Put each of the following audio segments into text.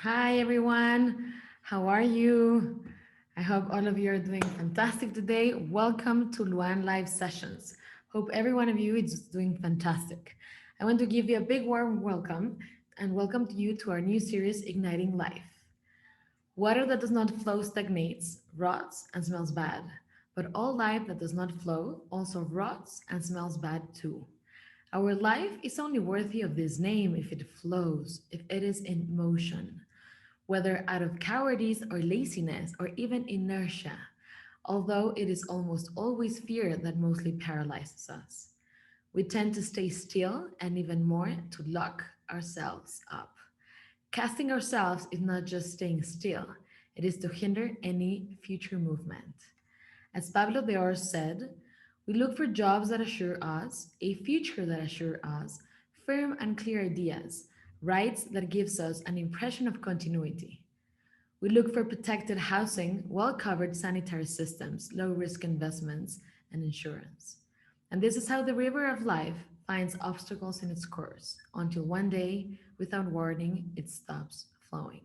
Hi, everyone. How are you? I hope all of you are doing fantastic today. Welcome to LUAN Live Sessions. Hope every one of you is doing fantastic. I want to give you a big warm welcome and welcome you to our new series, Igniting Life. Water that does not flow stagnates, rots, and smells bad. But all life that does not flow also rots and smells bad too. Our life is only worthy of this name if it flows, if it is in motion, whether out of cowardice or laziness or even inertia, although it is almost always fear that mostly paralyzes us. We tend to stay still and even more to lock ourselves up. Casting ourselves is not just staying still, it is to hinder any future movement. As Pablo de Ors said, we look for jobs that assure us, a future that assure us, firm and clear ideas, rights that gives us an impression of continuity. We look for protected housing, well-covered sanitary systems, low-risk investments, and insurance. And this is how the river of life finds obstacles in its course, until one day, without warning, it stops flowing.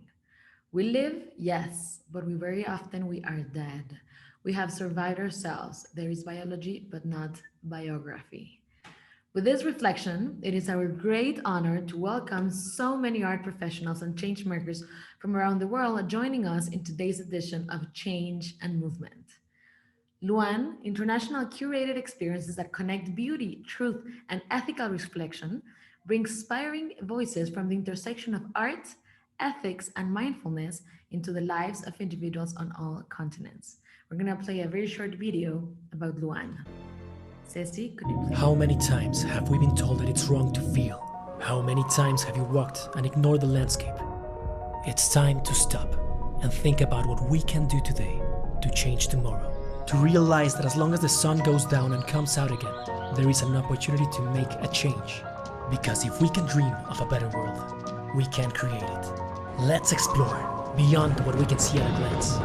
We live, yes, but we very often we are dead. We have survived ourselves. There is biology, but not biography. With this reflection, it is our great honor to welcome so many art professionals and change makers from around the world joining us in today's edition of Change and Movement. LUAN, international curated experiences that connect beauty, truth, and ethical reflection, brings inspiring voices from the intersection of art, ethics, and mindfulness into the lives of individuals on all continents. We're going to play a very short video about LUAN. Ceci, could you please? How many times have we been told that it's wrong to feel? How many times have you walked and ignored the landscape? It's time to stop and think about what we can do today to change tomorrow. To realize that as long as the sun goes down and comes out again, there is an opportunity to make a change. Because if we can dream of a better world, we can create it. Let's explore beyond what we can see at a glance.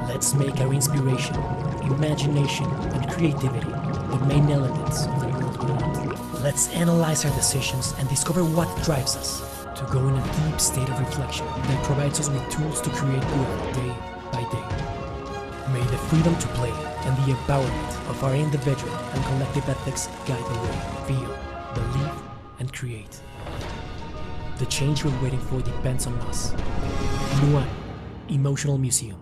Let's make our inspiration, imagination, and creativity the main elements of the world we want. Let's analyze our decisions and discover what drives us to go in a deep state of reflection that provides us with tools to create good day by day. May the freedom to play and the empowerment of our individual and collective ethics guide the way, feel, believe, and create. The change we're waiting for depends on us. LUAN, Emotional Museum.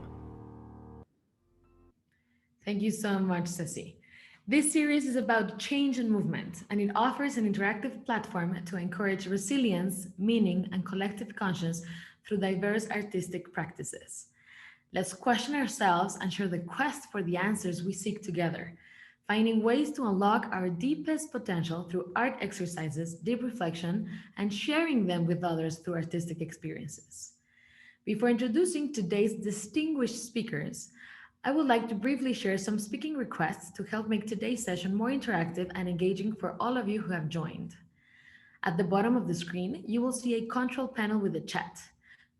Thank you so much, Ceci. This series is about change and movement, and it offers an interactive platform to encourage resilience, meaning, and collective conscience through diverse artistic practices. Let's question ourselves and share the quest for the answers we seek together, finding ways to unlock our deepest potential through art exercises, deep reflection, and sharing them with others through artistic experiences. Before introducing today's distinguished speakers, I would like to briefly share some speaking requests to help make today's session more interactive and engaging for all of you who have joined. At the bottom of the screen, you will see a control panel with a chat.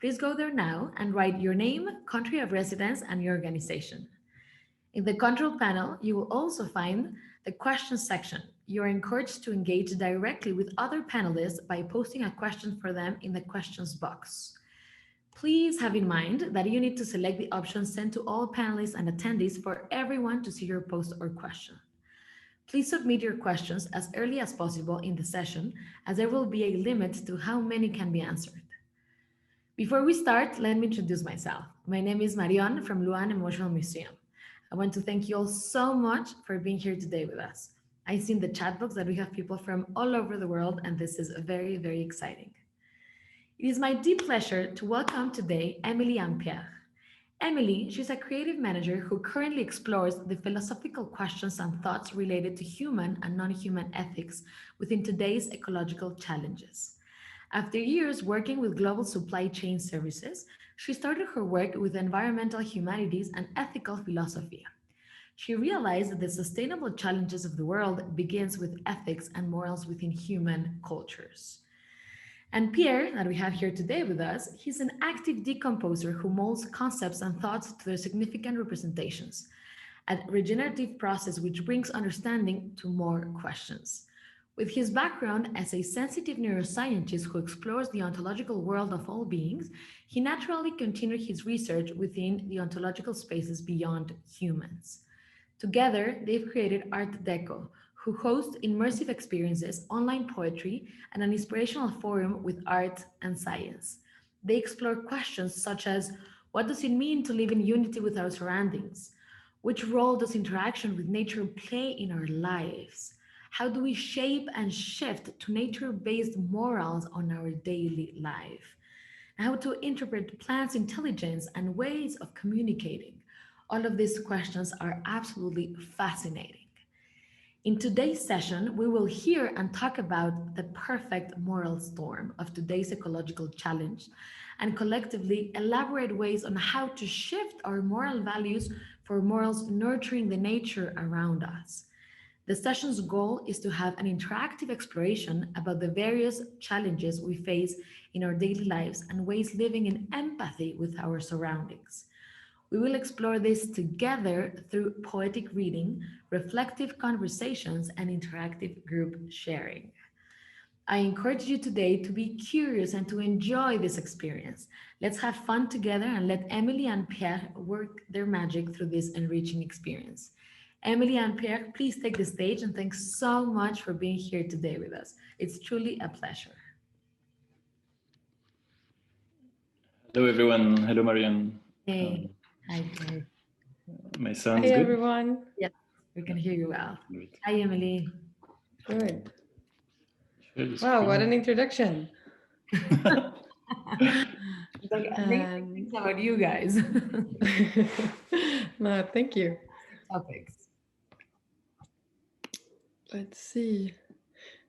Please go there now and write your name, country of residence, and your organization. In the control panel, you will also find the questions section. You are encouraged to engage directly with other panelists by posting a question for them in the questions box. Please have in mind that you need to select the option sent to all panelists and attendees for everyone to see your post or question. Please submit your questions as early as possible in the session, as there will be a limit to how many can be answered. Before we start, let me introduce myself. My name is Marion from LUAN Emotional Museum. I want to thank you all so much for being here today with us. I see in the chat box that we have people from all over the world, and this is very, very exciting. It is my deep pleasure to welcome today Emelie and Pierre. Emelie, she's a creative manager who currently explores the philosophical questions and thoughts related to human and non-human ethics within today's ecological challenges. After years working with global supply chain services, she started her work with environmental humanities and ethical philosophy. She realized that the sustainable challenges of the world begins with ethics and morals within human cultures. And Pierre, that we have here today with us, he's an active decomposer who molds concepts and thoughts to their significant representations, a regenerative process which brings understanding to more questions. With his background as a sensitive neuroscientist who explores the ontological world of all beings, he naturally continued his research within the ontological spaces beyond humans. Together, they've created Art Deco, who hosts immersive experiences, online poetry, and an inspirational forum with art and science. They explore questions such as what does it mean to live in unity with our surroundings? Which role does interaction with nature play in our lives? How do we shape and shift to nature based morals on our daily life? How to interpret plants' intelligence and ways of communicating. All of these questions are absolutely fascinating. In today's session, we will hear and talk about the perfect moral storm of today's ecological challenge and collectively elaborate ways on how to shift our moral values for morals nurturing the nature around us. The session's goal is to have an interactive exploration about the various challenges we face in our daily lives and ways living in empathy with our surroundings. We will explore this together through poetic reading, reflective conversations, and interactive group sharing. I encourage you today to be curious and to enjoy this experience. Let's have fun together and let Emelie and Pierre work their magic through this enriching experience. Emelie and Pierre, please take the stage, and thanks so much for being here today with us. It's truly a pleasure. Hello, everyone. Hello, Marianne. Hey, hi, Pierre. My sound's Hi, good? everyone. Yes, we can hear you well. Great. Hi, Emelie. Good. Share the Wow, what an screen. introduction. Like amazing things about you guys. No, thank you. Topics. Let's see.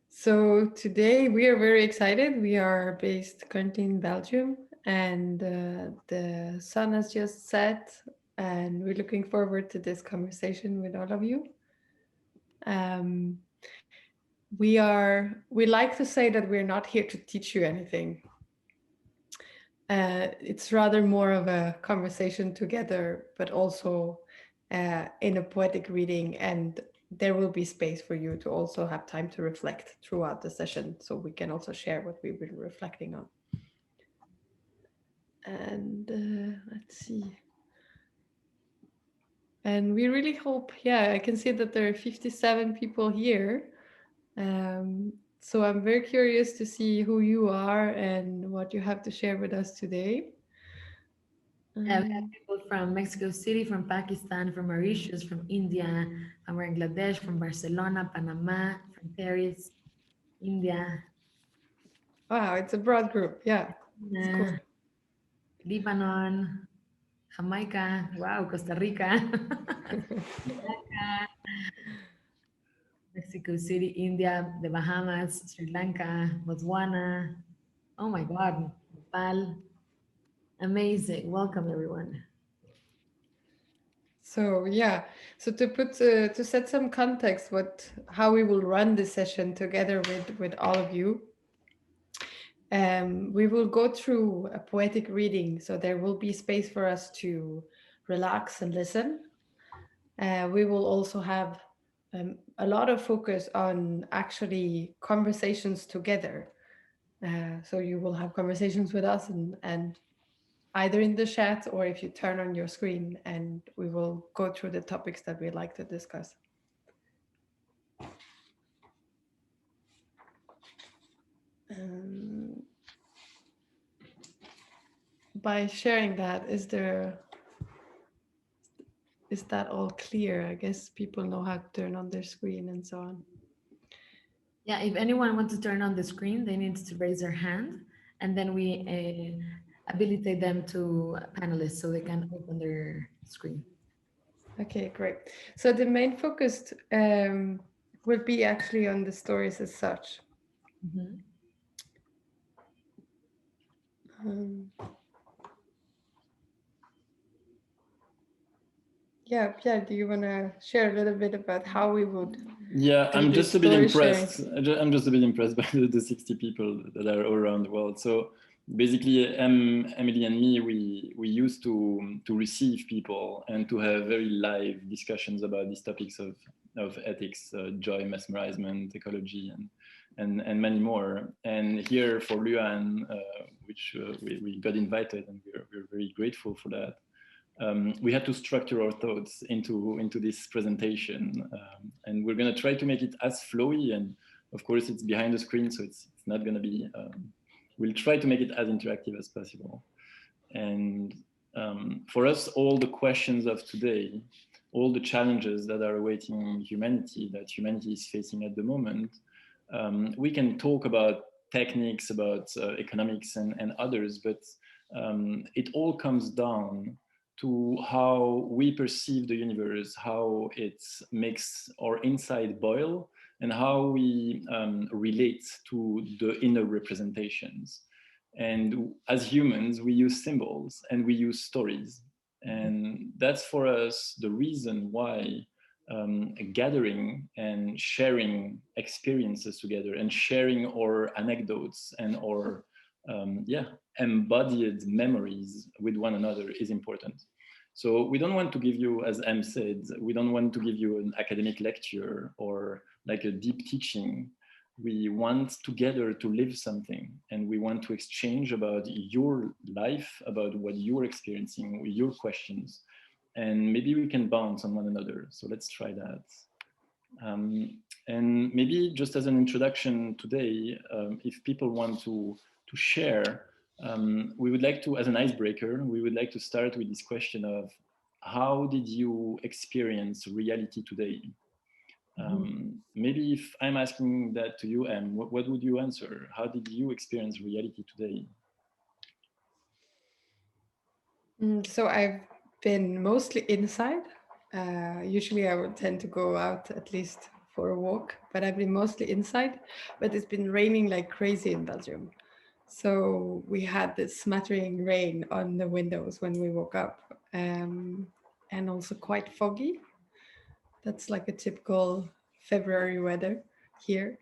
So today we are very excited. We are based currently in Belgium, and the sun has just set, and we're looking forward to this conversation with all of you. We like to say that we're not here to teach you anything. It's rather more of a conversation together, but also in a poetic reading, and there will be space for you to also have time to reflect throughout the session, so we can also share what we've been reflecting on. And let's see. And we really hope, I can see that there are 57 people here. So I'm very curious to see who you are and what you have to share with us today. Yeah, we have people from Mexico City, from Pakistan, from Mauritius, from India, from Bangladesh, from Barcelona, Panama, from Paris, India. Wow, it's a broad group. Yeah, it's cool. Lebanon, Jamaica, wow, Costa Rica, Mexico City, India, the Bahamas, Sri Lanka, Botswana. Oh my God, Nepal. Amazing. Welcome, everyone. So so to set some context, how we will run this session together with all of you. We will go through a poetic reading, so there will be space for us to relax and listen. We will also have a lot of focus on actually conversations together. So you will have conversations with us and either in the chat or if you turn on your screen, and we will go through the topics that we like to discuss. By sharing that, is that all clear? I guess people know how to turn on their screen and so on. Yeah, if anyone wants to turn on the screen, they need to raise their hand, and then we habilitate them to panelists so they can open their screen. Okay, great. So the main focus will be actually on the stories as such. Mm-hmm. Pierre, do you want to share a little bit about how we would? Yeah, I'm just a bit impressed. I'm just a bit impressed by the 60 people that are all around the world. So basically, Emelie and me, we used to receive people and to have very live discussions about these topics of ethics, joy, mesmerizement, ecology, and many more. And here for LUAN, which we got invited, and we're very grateful for that. We had to structure our thoughts into this presentation, and we're going to try to make it as flowy. And of course, it's behind the screen, so it's not going to be. We'll try to make it as interactive as possible. And for us, all the questions of today, all the challenges that are awaiting humanity, that humanity is facing at the moment, we can talk about techniques, about economics and others, but it all comes down to how we perceive the universe, how it makes our inside boil, and how we relate to the inner representations. And as humans, we use symbols and we use stories. And that's for us the reason why gathering and sharing experiences together and sharing our anecdotes and our embodied memories with one another is important. So we don't want to give you, as Em said, we don't want to give you an academic lecture or like a deep teaching. We want together to live something, and we want to exchange about your life, about what you're experiencing, your questions, and maybe we can bounce on one another. So let's try that. And maybe just as an introduction today, if people want to share, we would like to, as an icebreaker, we would like to start with this question of how did you experience reality today? Maybe if I'm asking that to you, Em, what would you answer? How did you experience reality today? So I've been mostly inside. Usually I would tend to go out at least for a walk, but I've been mostly inside. But it's been raining like crazy in Belgium. So we had this smattering rain on the windows when we woke up, and also quite foggy. That's like a typical February weather here.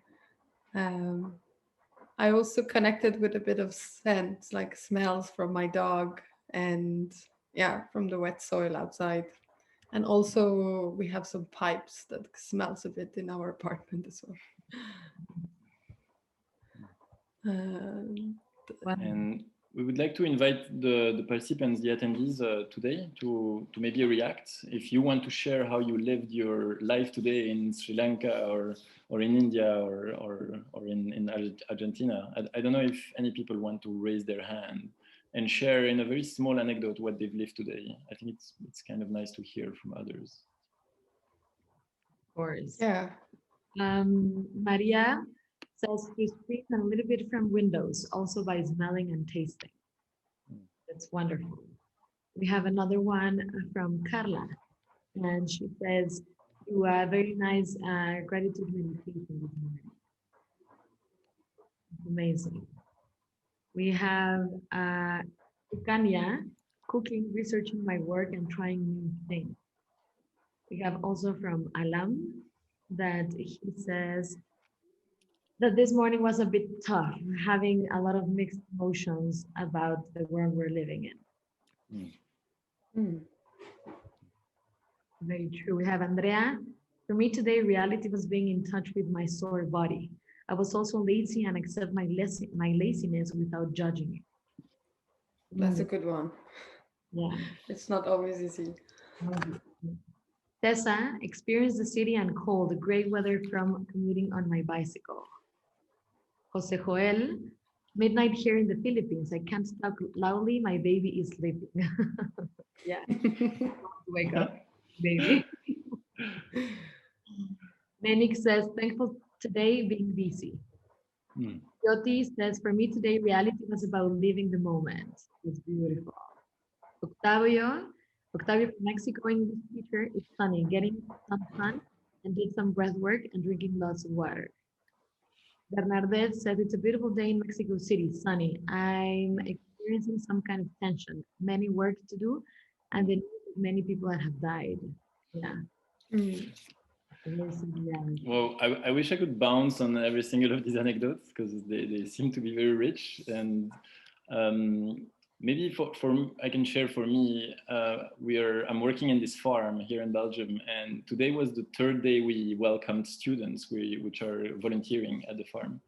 I also connected with a bit of scent, like smells from my dog and from the wet soil outside. And also we have some pipes that smells a bit in our apartment as well. And we would like to invite the participants, the attendees today to maybe react. If you want to share how you lived your life today in Sri Lanka or in India or in Argentina. I don't know if any people want to raise their hand and share in a very small anecdote what they've lived today. I think it's kind of nice to hear from others. Of course. Yeah. Maria says to screen a little bit from windows, also by smelling and tasting. That's wonderful. We have another one from Carla, and she says, do a very nice gratitude meditation this morning. Amazing. We have Ukania, cooking, researching my work and trying new things. We have also from Alam that he says that this morning was a bit tough, having a lot of mixed emotions about the world we're living in. Very true. We have Andrea. For me today, reality was being in touch with my sore body. I was also lazy and accept my laziness without judging it. That's a good one. Yeah. It's not always easy. Tessa, experienced the city and cold, great weather from commuting on my bicycle. Jose Joel, midnight here in the Philippines. I can't talk loudly. My baby is sleeping. Yeah. Wake up, baby. Menik says, thankful today being busy. Yoti says, for me today, reality was about living the moment. It's beautiful. Octavio from Mexico, English teacher, it's sunny, getting some sun and did some breath work and drinking lots of water. Bernadette said, it's a beautiful day in Mexico City, sunny. I'm experiencing some kind of tension, many work to do, and then many people that have died. Yeah. Well, I wish I could bounce on every single of these anecdotes because they seem to be very rich. And maybe I can share for me, I'm working in this farm here in Belgium, and today was the third day we welcomed students which are volunteering at the farm.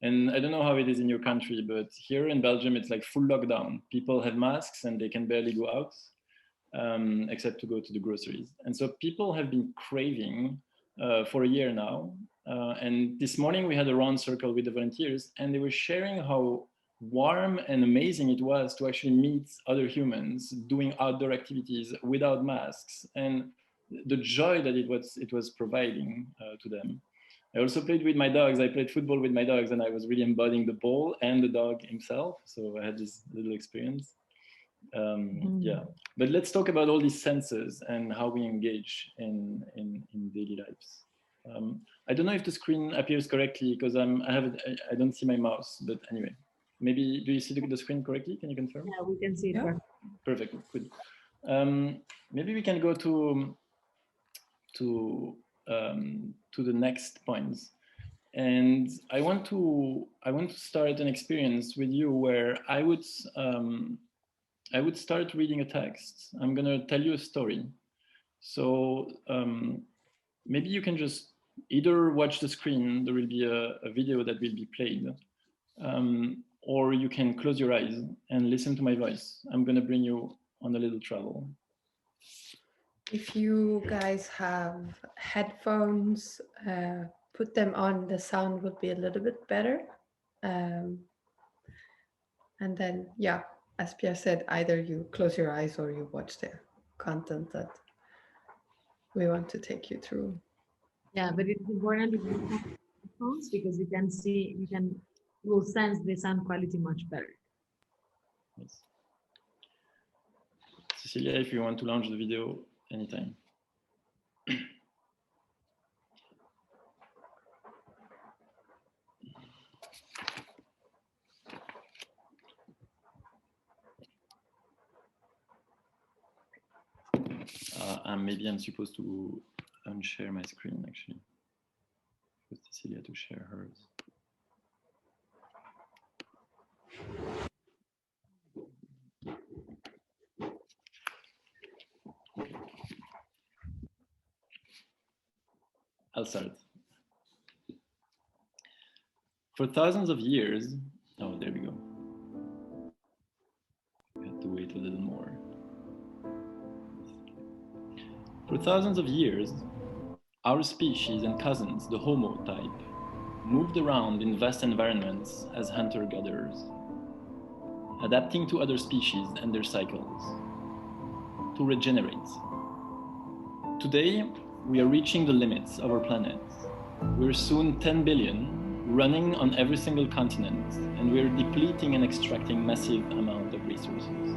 And I don't know how it is in your country, but here in Belgium, it's like full lockdown. People have masks and they can barely go out, except to go to the groceries. And so people have been craving for a year now. And this morning we had a round circle with the volunteers, and they were sharing how warm and amazing it was to actually meet other humans doing outdoor activities without masks, and the joy that it was providing to them. I also played with my dogs. I played football with my dogs, and I was really embodying the ball and the dog himself. So I had this little experience. Yeah, but let's talk about all these senses and how we engage in daily lives. I don't know if the screen appears correctly because I don't see my mouse, but anyway, maybe, do you see the screen correctly? Can you confirm? Yeah, we can see it. Yeah. Perfect, good. Maybe we can go to the next points. And I want to start an experience with you where I would start reading a text. I'm gonna tell you a story. So maybe you can just either watch the screen, there will be a video that will be played, or you can close your eyes and listen to my voice. I'm gonna bring you on a little travel. If you guys have headphones, put them on, the sound would be a little bit better. And then, yeah, as Pierre said, either you close your eyes or you watch the content that we want to take you through. Yeah, but it's important to use headphones because you will sense the sound quality much better. Yes. Cecilia, if you want to launch the video anytime. Maybe I'm supposed to unshare my screen actually. For Cecilia to share hers. I'll start. For thousands of years, oh, there we go. I had to wait a little more. For thousands of years, our species and cousins, the Homo type, moved around in vast environments as hunter-gatherers, adapting to other species and their cycles, to regenerate. Today, we are reaching the limits of our planet. We're soon 10 billion, running on every single continent, and we're depleting and extracting massive amount of resources.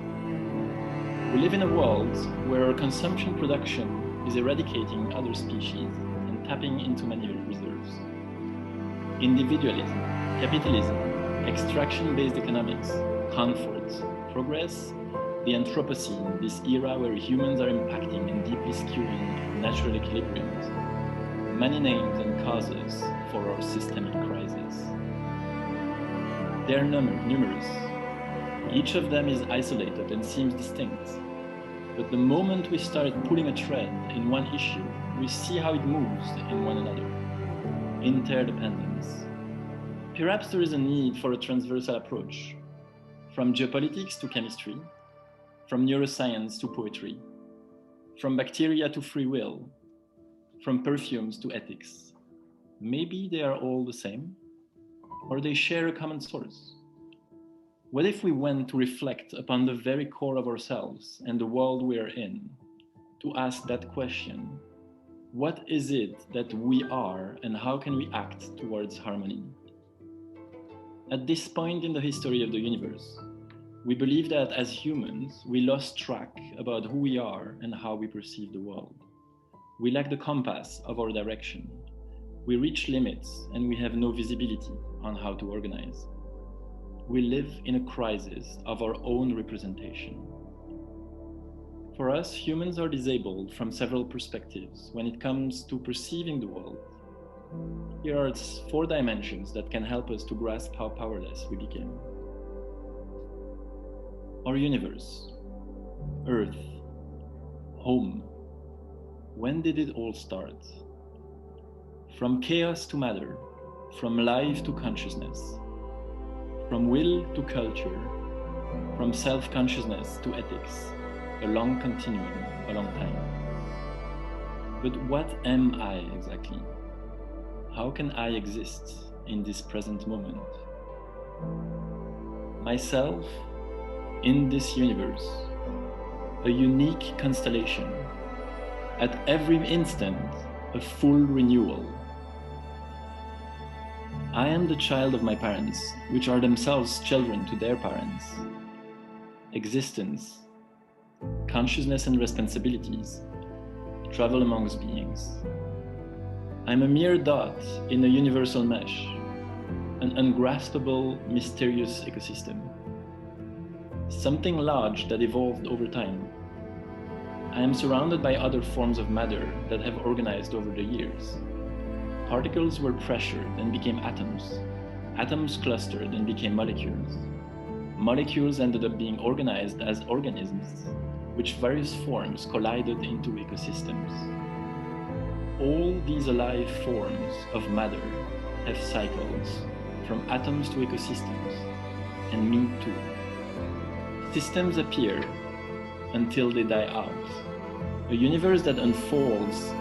We live in a world where our consumption production is eradicating other species and tapping into many reserves. Individualism, capitalism, extraction-based economics, comfort, progress, the Anthropocene, this era where humans are impacting and deeply skewing natural equilibriums, many names and causes for our systemic crisis. They are numerous. Each of them is isolated and seems distinct. But the moment we start pulling a thread in one issue, we see how it moves in one another. Interdependence. Perhaps there is a need for a transversal approach, from geopolitics to chemistry, from neuroscience to poetry, from bacteria to free will, from perfumes to ethics. Maybe they are all the same, or they share a common source. What if we went to reflect upon the very core of ourselves and the world we are in, to ask that question: what is it that we are, and how can we act towards harmony? At this point in the history of the universe, we believe that as humans, we lost track about who we are and how we perceive the world. We lack the compass of our direction. We reach limits and we have no visibility on how to organize. We live in a crisis of our own representation. For us, humans are disabled from several perspectives when it comes to perceiving the world. Here are 4 dimensions that can help us to grasp how powerless we became. Our universe, Earth, home. When did it all start? From chaos to matter, from life to consciousness, from will to culture, from self-consciousness to ethics, a long continuum, a long time. But what am I exactly? How can I exist in this present moment? Myself in this universe, a unique constellation, at every instant, a full renewal. I am the child of my parents, which are themselves children to their parents. Existence, consciousness and responsibilities, travel amongst beings. I'm a mere dot in a universal mesh, an ungraspable, mysterious ecosystem. Something large that evolved over time. I am surrounded by other forms of matter that have organized over the years. Particles were pressured and became atoms. Atoms clustered and became molecules. Molecules ended up being organized as organisms, which various forms collided into ecosystems. All these alive forms of matter have cycles, from atoms to ecosystems, and me too. Systems appear until they die out. A universe that unfolds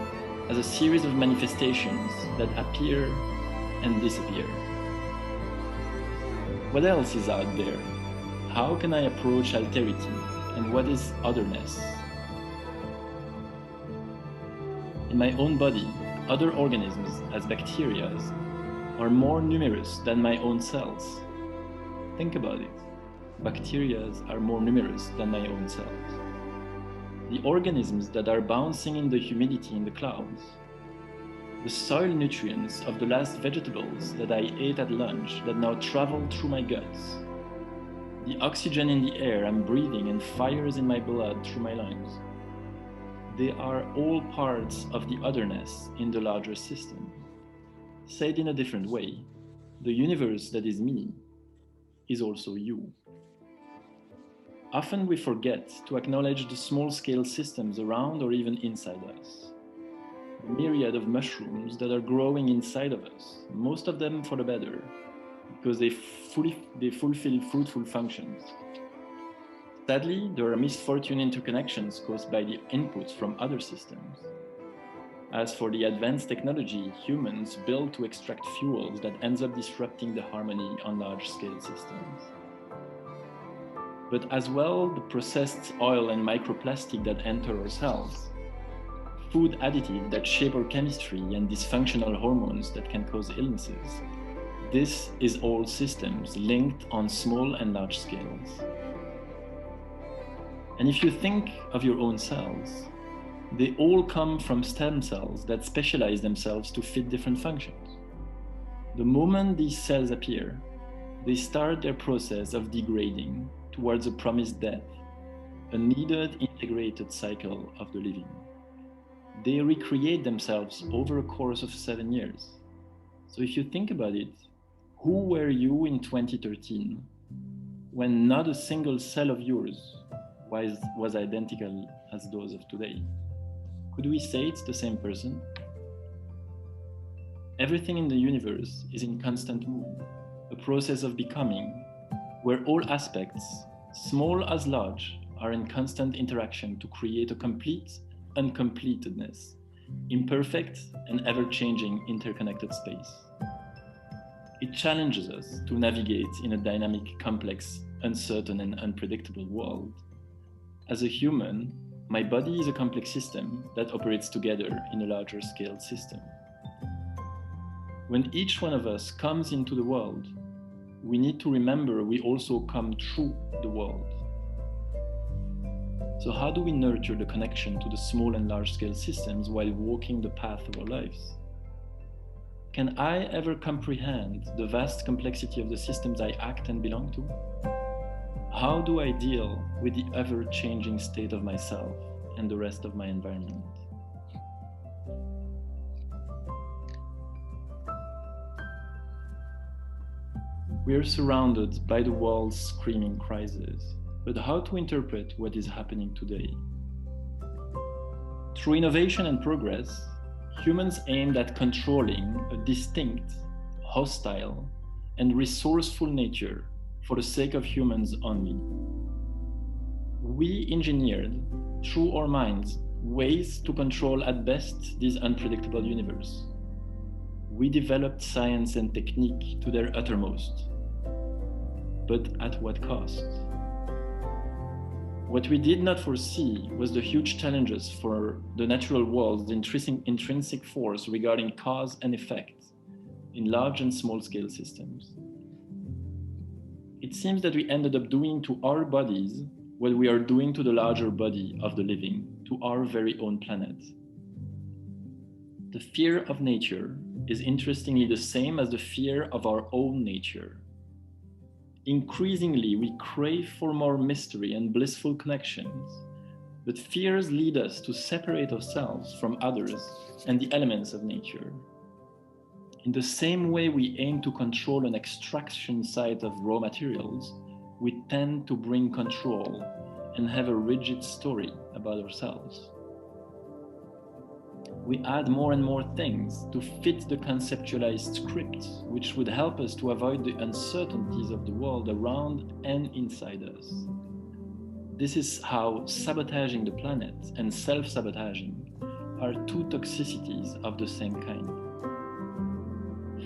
as a series of manifestations that appear and disappear. What else is out there? How can I approach alterity, and what is otherness? In my own body, other organisms, as bacteria, are more numerous than my own cells. Think about it. Bacteria are more numerous than my own cells. The organisms that are bouncing in the humidity in the clouds, the soil nutrients of the last vegetables that I ate at lunch that now travel through my guts, the oxygen in the air I'm breathing and fires in my blood through my lungs. They are all parts of the otherness in the larger system. Said in a different way, the universe that is me is also you. Often we forget to acknowledge the small-scale systems around or even inside us. The myriad of mushrooms that are growing inside of us, most of them for the better, because they fulfill fruitful functions. Sadly, there are misfortune interconnections caused by the inputs from other systems. As for the advanced technology humans build to extract fuels that ends up disrupting the harmony on large-scale systems. But as well, the processed oil and microplastic that enter our cells, food additives that shape our chemistry, and dysfunctional hormones that can cause illnesses. This is all systems linked on small and large scales. And if you think of your own cells, they all come from stem cells that specialize themselves to fit different functions. The moment these cells appear, they start their process of degrading towards a promised death, a needed integrated cycle of the living. They recreate themselves over a course of 7 years. So if you think about it, who were you in 2013 when not a single cell of yours was identical as those of today? Could we say it's the same person? Everything in the universe is in constant move, a process of becoming, where all aspects, small as large, are in constant interaction to create a complete uncompletedness, imperfect and ever-changing interconnected space. It challenges us to navigate in a dynamic, complex, uncertain and unpredictable world. As a human, my body is a complex system that operates together in a larger scale system. When each one of us comes into the world, we need to remember we also come through the world. So how do we nurture the connection to the small and large scale systems while walking the path of our lives? Can I ever comprehend the vast complexity of the systems I act and belong to? How do I deal with the ever-changing state of myself and the rest of my environment? We are surrounded by the world's screaming crises. but how to interpret what is happening today. Through innovation and progress, humans aimed at controlling a distinct, hostile, and resourceful nature for the sake of humans only. We engineered, through our minds, ways to control at best this unpredictable universe. We developed science and technique to their uttermost. But at what cost? What we did not foresee was the huge challenges for the natural world's intrinsic force regarding cause and effect in large and small scale systems. It seems that we ended up doing to our bodies what we are doing to the larger body of the living, to our very own planet. The fear of nature is interestingly the same as the fear of our own nature. Increasingly, we crave for more mystery and blissful connections, but fears lead us to separate ourselves from others and the elements of nature. In the same way we aim to control an extraction site of raw materials, we tend to bring control and have a rigid story about ourselves. We add more and more things to fit the conceptualized script, which would help us to avoid the uncertainties of the world around and inside us. This is how sabotaging the planet and self-sabotaging are two toxicities of the same kind.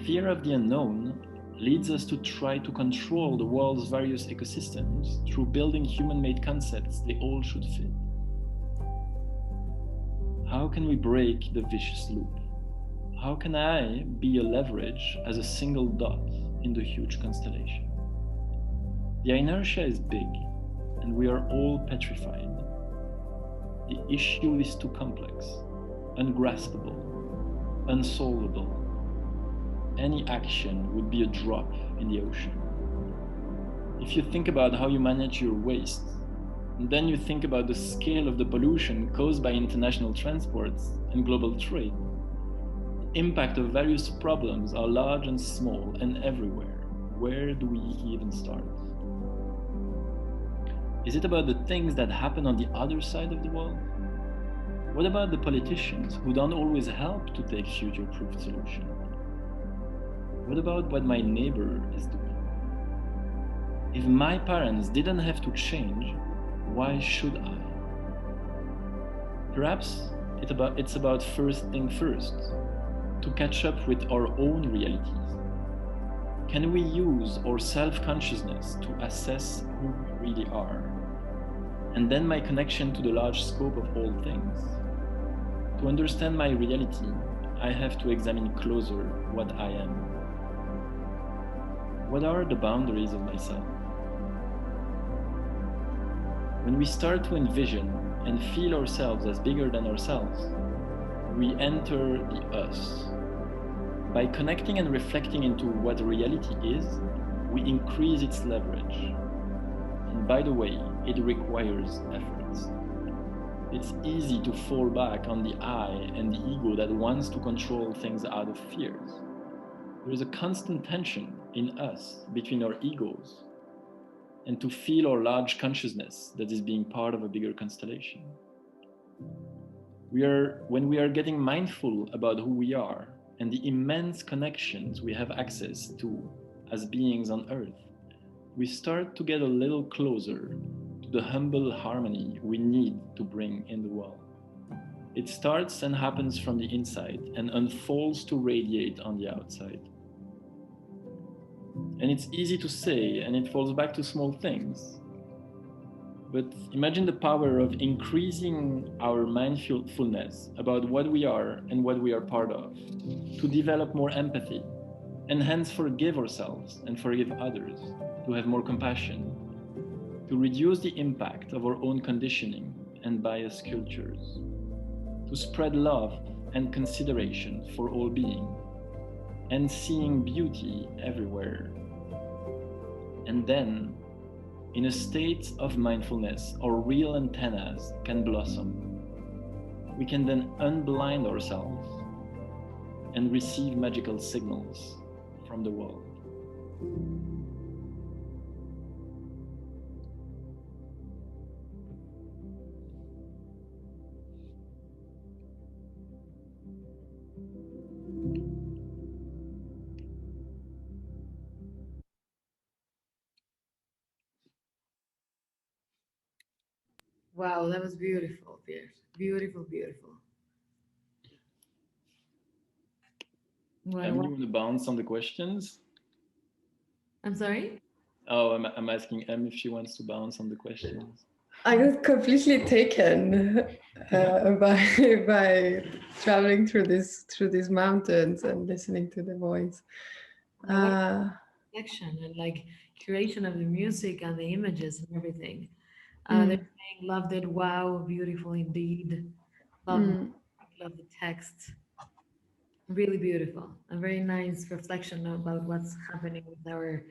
Fear of the unknown leads us to try to control the world's various ecosystems through building human-made concepts they all should fit. How can we break the vicious loop? How can I be a leverage as a single dot in the huge constellation? The inertia is big, and we are all petrified. The issue is too complex, ungraspable, unsolvable. Any action would be a drop in the ocean. If you think about how you manage your waste, and then you think about the scale of the pollution caused by international transports and global trade, the impact of various problems are large and small and everywhere. Where do we even start? Is it about the things that happen on the other side of the world? What about the politicians who don't always help to take future-proof solutions? What about what my neighbor is doing? If my parents didn't have to change, why should I? Perhaps it's about first thing first, to catch up with our own realities. Can we use our self-consciousness to assess who we really are? And then my connection to the large scope of all things. To understand my reality, I have to examine closer what I am. What are the boundaries of myself? When we start to envision and feel ourselves as bigger than ourselves, we enter the us. By connecting and reflecting into what reality is, we increase its leverage. And by the way, it requires efforts. It's easy to fall back on the I and the ego that wants to control things out of fears. There is a constant tension in us between our egos and to feel our large consciousness that is being part of a bigger constellation. When we are getting mindful about who we are and the immense connections we have access to as beings on Earth, we start to get a little closer to the humble harmony we need to bring in the world. It starts and happens from the inside and unfolds to radiate on the outside. And it's easy to say, and it falls back to small things. But imagine the power of increasing our mindfulness about what we are and what we are part of, to develop more empathy, and hence forgive ourselves and forgive others, to have more compassion, to reduce the impact of our own conditioning and bias cultures, to spread love and consideration for all beings, and seeing beauty everywhere. And then, in a state of mindfulness, our real antennas can blossom. We can then unblind ourselves and receive magical signals from the world. Wow, that was beautiful, Pierre. Beautiful, beautiful. Emily, What? you want to bounce on the questions? I'm sorry? Oh, I'm asking Em if she wants to bounce on the questions. I got completely taken by traveling through these mountains and listening to the voice. Yeah, what a Uh, connection and like curation of the music and the images and everything. They're mm, saying, loved it, wow, beautiful indeed. Love, the mm. music, love the text. Really beautiful. A very nice reflection about what's happening with our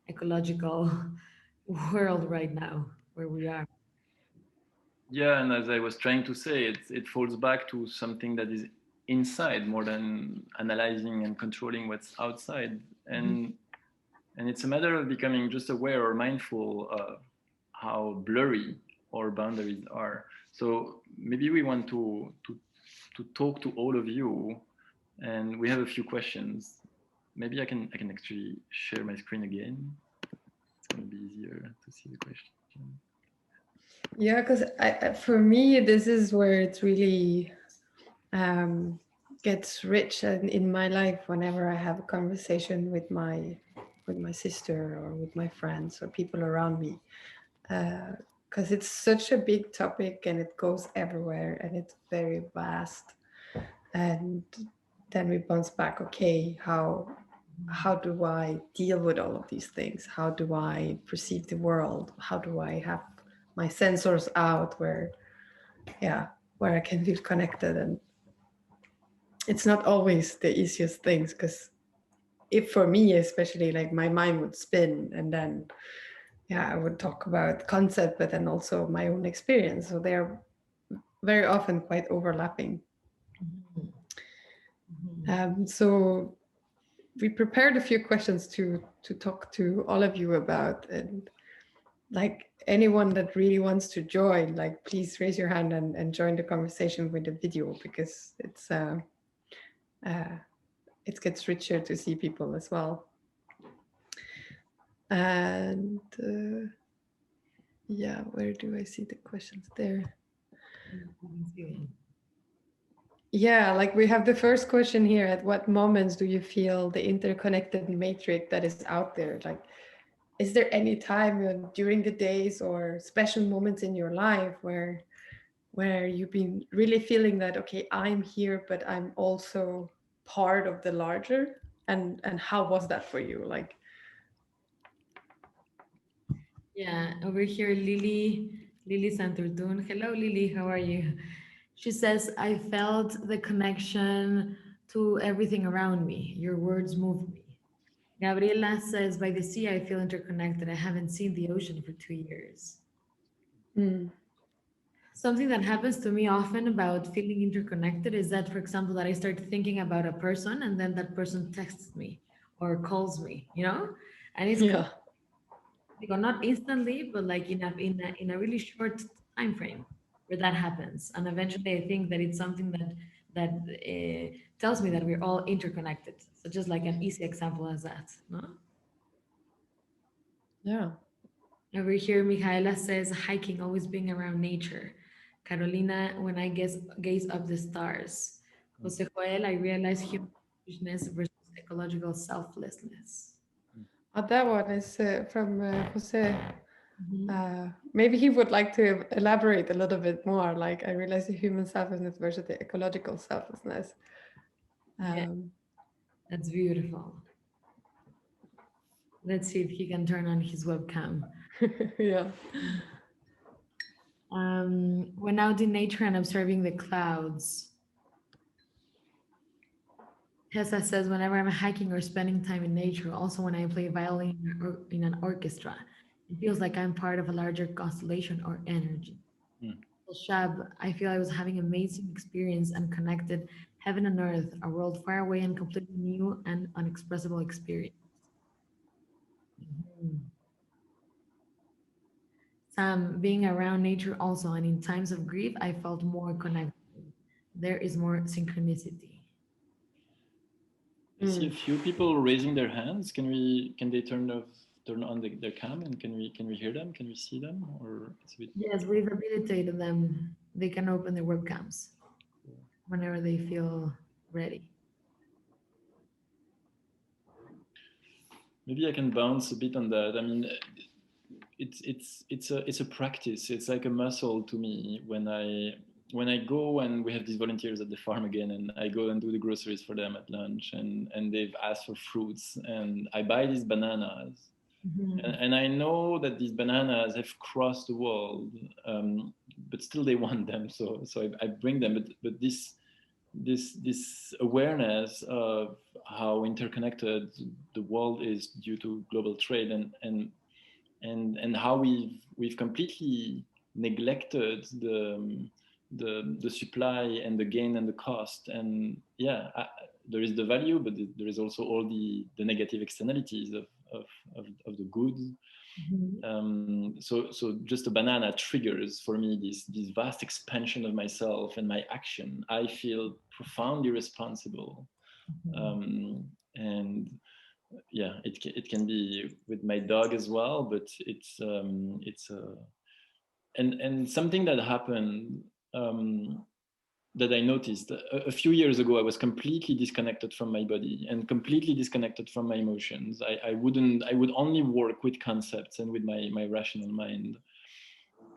ecological world right now, where we are. Yeah, and as I was trying to say, it falls back to something that is inside more than analyzing and controlling what's outside. Mhm. And it's a matter of becoming just aware or mindful of how blurry our boundaries are. So maybe we want to talk to all of you, and we have a few questions. Maybe I can actually share my screen again. It's gonna be easier to see the question. Yeah, because for me, this is where it really um, gets rich in my life whenever I have a conversation with my sister or with my friends or people around me. Because it's such a big topic and it goes everywhere and it's very vast. And then we bounce back, okay, how do I deal with all of these things? How do I perceive the world? How do I have my sensors out yeah, where I can feel connected? And it's not always the easiest things because if for me especially, like my mind would spin and then yeah, I would talk about concept but then also my own experience, so they're very often quite overlapping. Mhm. Mhm. So we prepared a few questions to talk to all of you about, and like anyone that really wants to join, like please raise your hand and join the conversation with the video because uh, it gets richer to see people as well. And yeah, where do I see the questions there? Yeah, like we have the first question here. At what moments do you feel the interconnected matrix that is out there? Like, is there any time during the days or special moments in your life where you've been really feeling that, okay, I'm here, but I'm also part of the larger? And how was that for you? Like, Yeah, over here, Lily Santurtun. Hello, Lily, how are you? She says, I felt the connection to everything around me. Your words moved me. Gabriela says, by the sea, I feel interconnected. I haven't seen the ocean for 2 years. mm, Something that happens to me often about feeling interconnected is that, for example, that I start thinking about a person and then that person texts me or calls me, And it's yeah, not instantly, but like in a really short time frame where that happens. And eventually, I think that it's something that tells me that we're all interconnected. So just like an easy example as that, no? yeah. Over here, Michaela says hiking, always being around nature. Carolina, when I gaze up the stars. Jose Joel, I realize human selfishness versus ecological selflessness. That one is from Jose. Mhm. Maybe he would like to elaborate a little bit more. Like, I realize the human selflessness versus the ecological selflessness. Yeah, Um, that's beautiful. Let's see if he can turn on his webcam. yeah. When out in nature and observing the clouds. Tessa says, whenever I'm hiking or spending time in nature, also when I play violin or in an orchestra, it feels like I'm part of a larger constellation or energy. Hmm. Shab, I feel I was having amazing experience and connected heaven and earth, a world far away and completely new and unexpressible experience. Mhm. Sam, being around nature also, and in times of grief, I felt more connected. There is more synchronicity. I see a Mm. few people raising their hands. Can they turn off turn on their cam, and can we hear them? Can we see them? Or it's a bit... Yes, we've habilitated them. They can open their webcams whenever they feel ready. Maybe I can bounce a bit on that. I mean, it's a practice. It's like a muscle to me when I go and we have these volunteers at the farm again, and I go and do the groceries for them at lunch, and they've asked for fruits, and I buy these bananas, and I know that these bananas have crossed the world, but still they want them, so I bring them. But this awareness of how interconnected the world is due to global trade, and how we've completely neglected the supply and the gain and the cost. And yeah, there is the value, but there is also all the negative externalities of the goods. So just a banana triggers for me this vast expansion of myself and my action. I feel profoundly responsible, and yeah, it can be with my dog as well, but it's and something that happened, that I noticed a few years ago. I was completely disconnected from my body and completely disconnected from my emotions. I would only work with concepts and with my rational mind.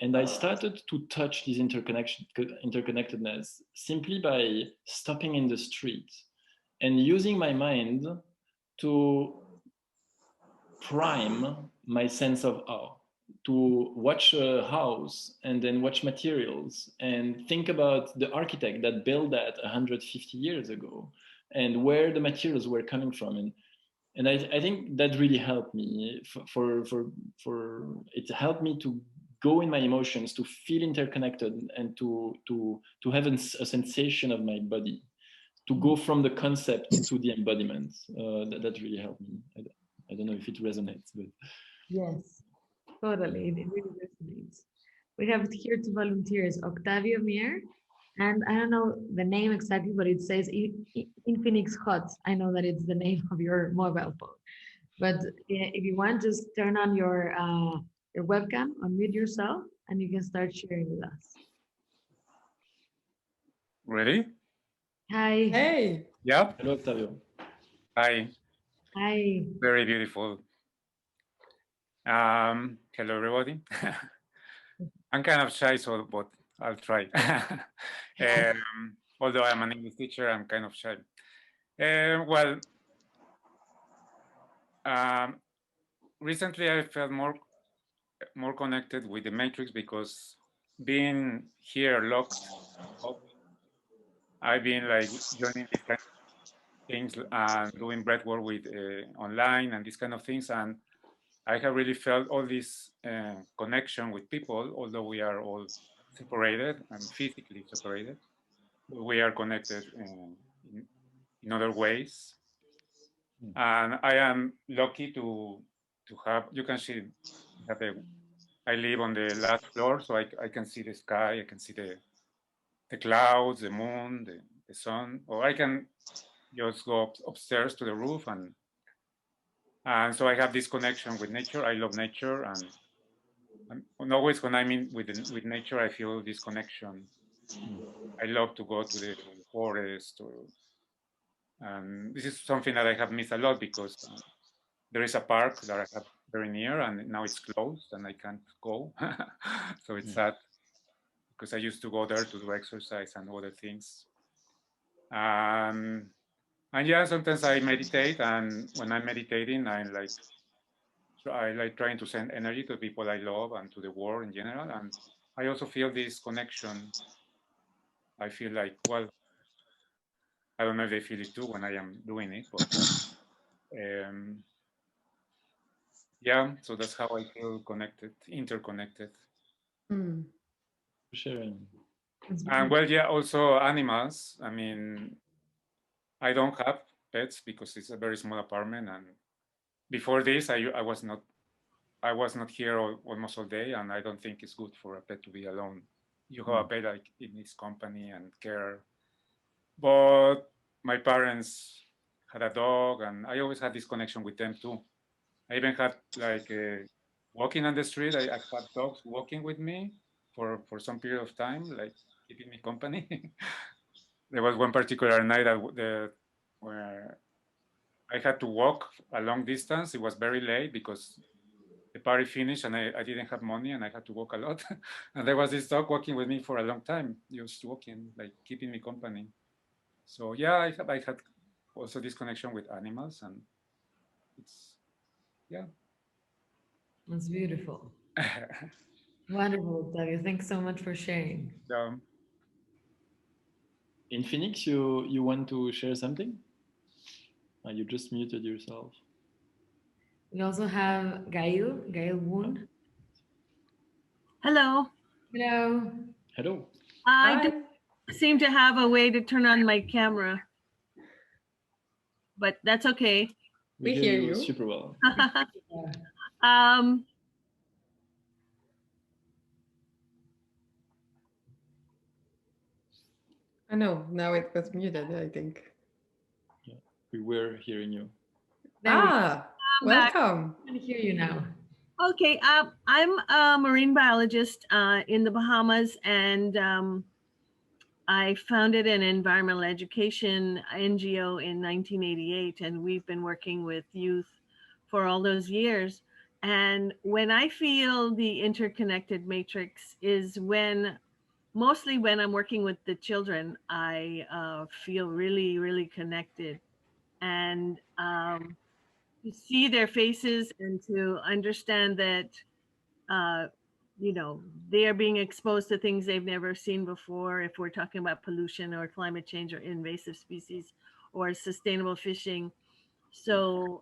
And I started to touch this interconnectedness simply by stopping in the street and using my mind to prime my sense of awe, to watch a house and then watch materials and think about the architect that built that 150 years ago and where the materials were coming from. And I think that really helped me for it helped me to go in my emotions, to feel interconnected, and to have a sensation of my body, to go from the concept to the embodiment. That really helped me. I don't know if it resonates, but Yes, totally. It really resonates. We have here two volunteers, Octavio Mier, and I don't know the name exactly, but it says Infinix Hot. I know that it's the name of your mobile phone. But if you want, just turn on your webcam, unmute yourself, and you can start sharing with us. Ready? Hi. Hey. Yeah. hello, Octavio. Hi. Hi. Very beautiful. Hello, everybody. I'm kind of shy, but I'll try. Although I'm an English teacher, I'm kind of shy. Recently I felt more connected with the matrix, because being here locked up, I've been like joining these kind of things and doing breathwork with online and these kind of things, and I have really felt all this connection with people, although we are all separated and physically separated. We are connected in other ways, and I am lucky to have. You can see that I live on the last floor, so I can see the sky, I can see the clouds, the moon, the sun, or I can just go upstairs to the roof, and so I have this connection with nature. I love nature, and always when I'm in with nature, I feel this connection. I love to go to the forest, and this is something that I have missed a lot, because there is a park that I have very near, and now it's closed, and I can't go. So it's sad, because I used to go there to do exercise and other things. And yeah, sometimes I meditate, and when I'm meditating, I like trying to send energy to people I love and to the world in general. And I also feel this connection. I feel like, well, I don't know if they feel it too when I am doing it, but yeah, so that's how I feel connected, interconnected. Sharing. And well, yeah, also animals. I mean, I don't have pets because it's a very small apartment, and before this, I was not here almost all day, and I don't think it's good for a pet to be alone. You have a pet, like, it needs company and care. But my parents had a dog, and I always had this connection with them too. I even had like walking on the street. I had dogs walking with me for some period of time, like keeping me company. There was one particular night where I had to walk a long distance. It was very late because the party finished and I didn't have money and I had to walk a lot. And there was this dog walking with me for a long time, just walking, like keeping me company. So yeah, I had also this connection with animals, and it's yeah. That's beautiful. Wonderful, Octavio. Thanks so much for sharing. In Phoenix, you want to share something? You just muted yourself. We also have Gail Woon. Hello. Hello. Hello. I don't seem to have a way to turn on my camera, but that's okay. We hear you super well. I know, now it was muted, I think. Yeah, we were hearing you. Welcome. I can hear you now. Okay, I'm a marine biologist in the Bahamas, and I founded an environmental education NGO in 1988, and we've been working with youth for all those years. And when I feel the interconnected matrix is mostly when I'm working with the children, I feel really, really connected. And to see their faces and to understand that, they are being exposed to things they've never seen before. If we're talking about pollution or climate change or invasive species or sustainable fishing. So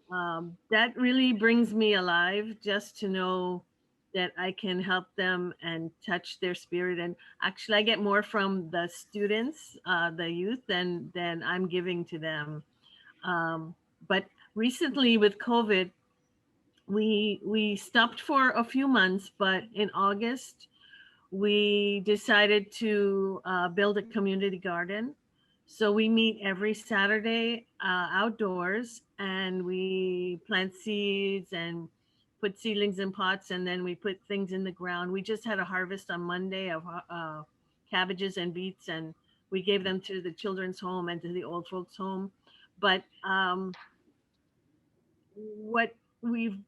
that really brings me alive, just to know that I can help them and touch their spirit. And actually I get more from the students, the youth, than I'm giving to them. But recently with COVID, we stopped for a few months, but in August, we decided to build a community garden. So we meet every Saturday outdoors, and we plant seeds and put seedlings in pots, and then we put things in the ground. We just had a harvest on Monday of cabbages and beets, and we gave them to the children's home and to the old folks home. But what we've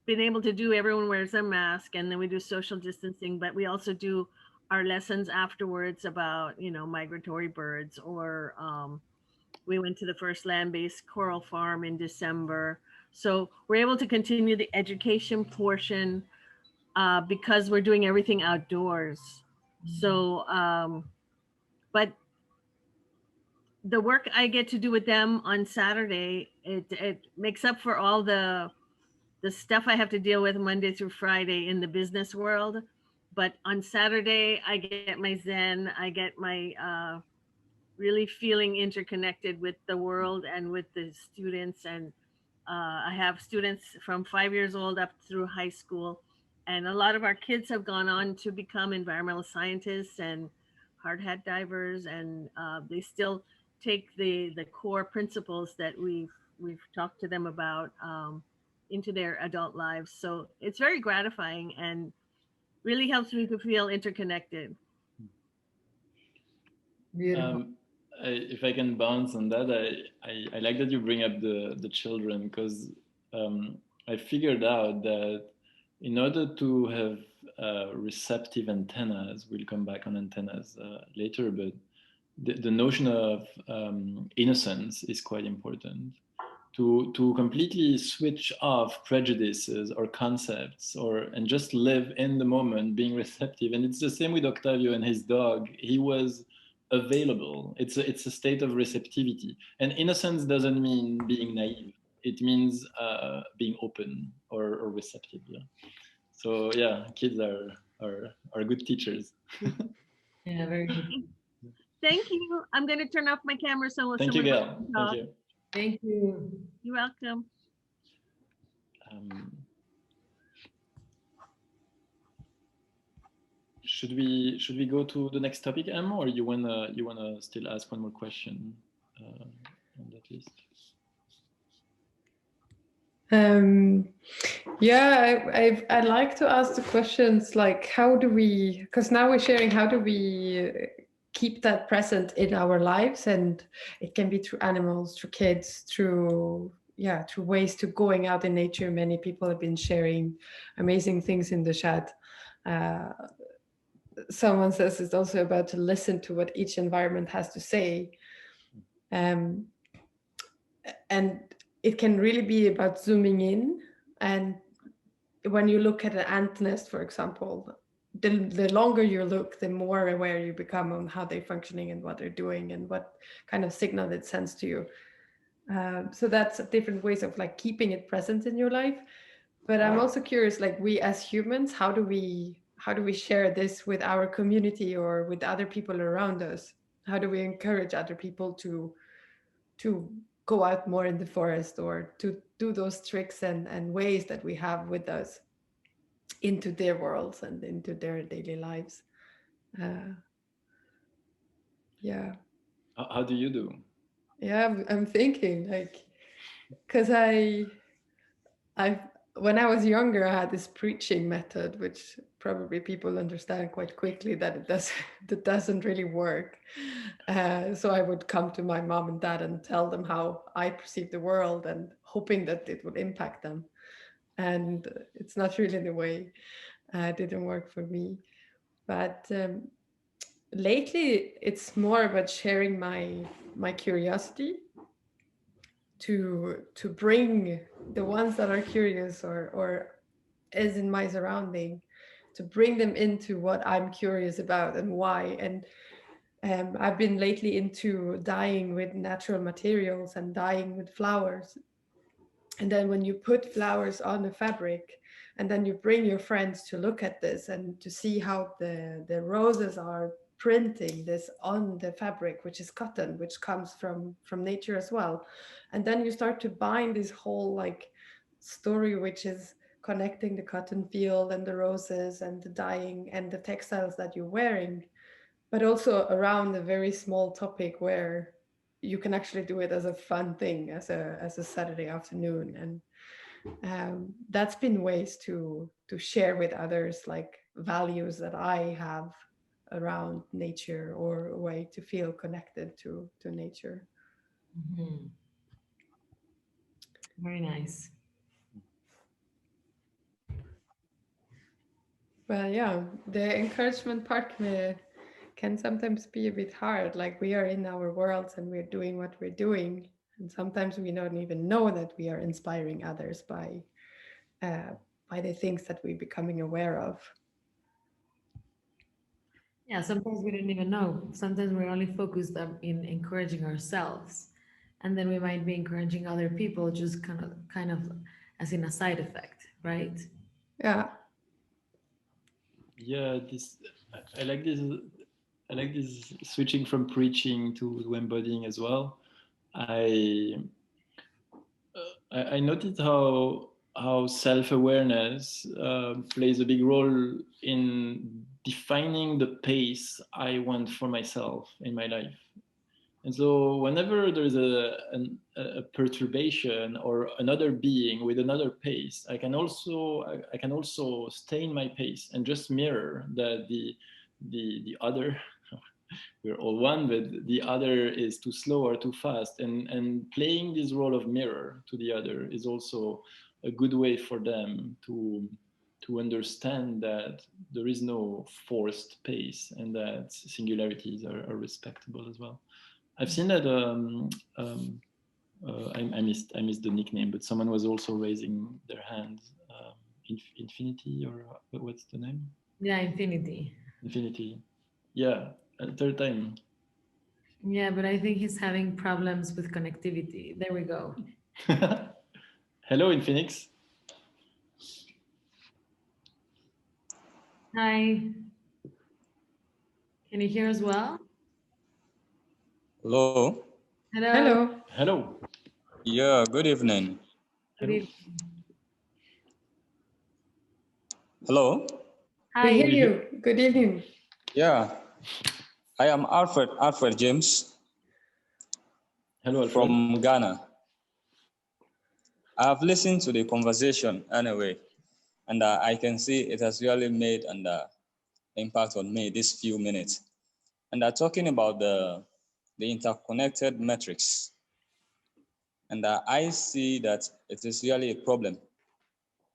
been able to do, everyone wears a mask, and then we do social distancing, but we also do our lessons afterwards about, migratory birds, or we went to the first land-based coral farm in December. So we're able to continue the education portion because we're doing everything outdoors. So, but the work I get to do with them on Saturday, it makes up for all the stuff I have to deal with Monday through Friday in the business world. But on Saturday, I get my Zen, I get my really feeling interconnected with the world and with the students. And I have students from 5 years old up through high school. And a lot of our kids have gone on to become environmental scientists and hard hat divers. And they still take the core principles that we've talked to them about into their adult lives. So it's very gratifying and really helps me to feel interconnected. If I can bounce on that, I like that you bring up the children, because I figured out that in order to have receptive antennas, we'll come back on antennas later, but the notion of innocence is quite important. To completely switch off prejudices or concepts, and just live in the moment, being receptive. And it's the same with Octavio and his dog. He was available. It's a state of receptivity. And innocence doesn't mean being naive. It means being open or receptive. Yeah. So yeah, kids are good teachers. Yeah, very good. Thank you. I'm going to turn off my camera so thank you, Gail. Thank you. Thank you. You're welcome. Should we go to the next topic, Em, or you wanna still ask one more question on that list? Yeah, I'd like to ask the questions like, how do we, because now we're sharing, how do we keep that present in our lives? And it can be through animals, through kids, through ways to going out in nature. Many people have been sharing amazing things in the chat. Someone says it's also about to listen to what each environment has to say. And it can really be about zooming in. And when you look at an ant nest, for example, the longer you look, the more aware you become on how they're functioning and what they're doing and what kind of signal it sends to you. So that's different ways of like keeping it present in your life. But I'm also curious, like we as humans, how do we share this with our community or with other people around us? How do we encourage other people to go out more in the forest or to do those tricks and ways that we have with us into their worlds and into their daily lives? Yeah. How do you do? Yeah, I'm thinking like, because when I was younger, I had this preaching method, which probably people understand quite quickly that that doesn't really work. So I would come to my mom and dad and tell them how I perceive the world and hoping that it would impact them. And it's not really the way. It didn't work for me. But lately, it's more about sharing my curiosity to bring the ones that are curious or is in my surrounding, to bring them into what I'm curious about and why. And I've been lately into dyeing with natural materials and dyeing with flowers. And then when you put flowers on a fabric and then you bring your friends to look at this and to see how the roses are printing this on the fabric, which is cotton, which comes from nature as well. And then you start to bind this whole like story, which is connecting the cotton field and the roses and the dyeing and the textiles that you're wearing, but also around a very small topic where you can actually do it as a fun thing, as a Saturday afternoon. And that's been ways to share with others like values that I have around nature, or a way to feel connected to nature. Mhm. Very nice. Well, yeah, the encouragement part can sometimes be a bit hard. Like we are in our worlds and we're doing what we're doing, and sometimes we don't even know that we are inspiring others by the things that we're becoming aware of. Yeah, sometimes we don't even know. Sometimes we're only focused in encouraging ourselves, and then we might be encouraging other people just kind of as in a side effect, right? Yeah. Yeah, I like this. I like this switching from preaching to embodying as well. I noticed how self-awareness plays a big role in defining the pace I want for myself in my life. And so whenever there's a perturbation or another being with another pace, I can also stay in my pace and just mirror that the other we're all one, but the other is too slow or too fast. And playing this role of mirror to the other is also a good way for them to understand that there is no forced pace and that singularities are respectable as well. I've seen that I missed the nickname, but someone was also raising their hand. Infinity, or what's the name? Yeah, infinity. Infinity. Yeah, third time. Yeah, but I think he's having problems with connectivity. There we go. Hello, Infinix. Hi. Can you hear us well? Hello. Hello. Hello. Hello. Yeah, good evening. Good evening. Hello. Hi. We hear you. Good evening. Yeah, I am Alfred James. Hello, Alfred. From Ghana. I've listened to the conversation anyway, and I can see it has really made an impact on me these few minutes. And talking about the interconnected metrics, and I see that it is really a problem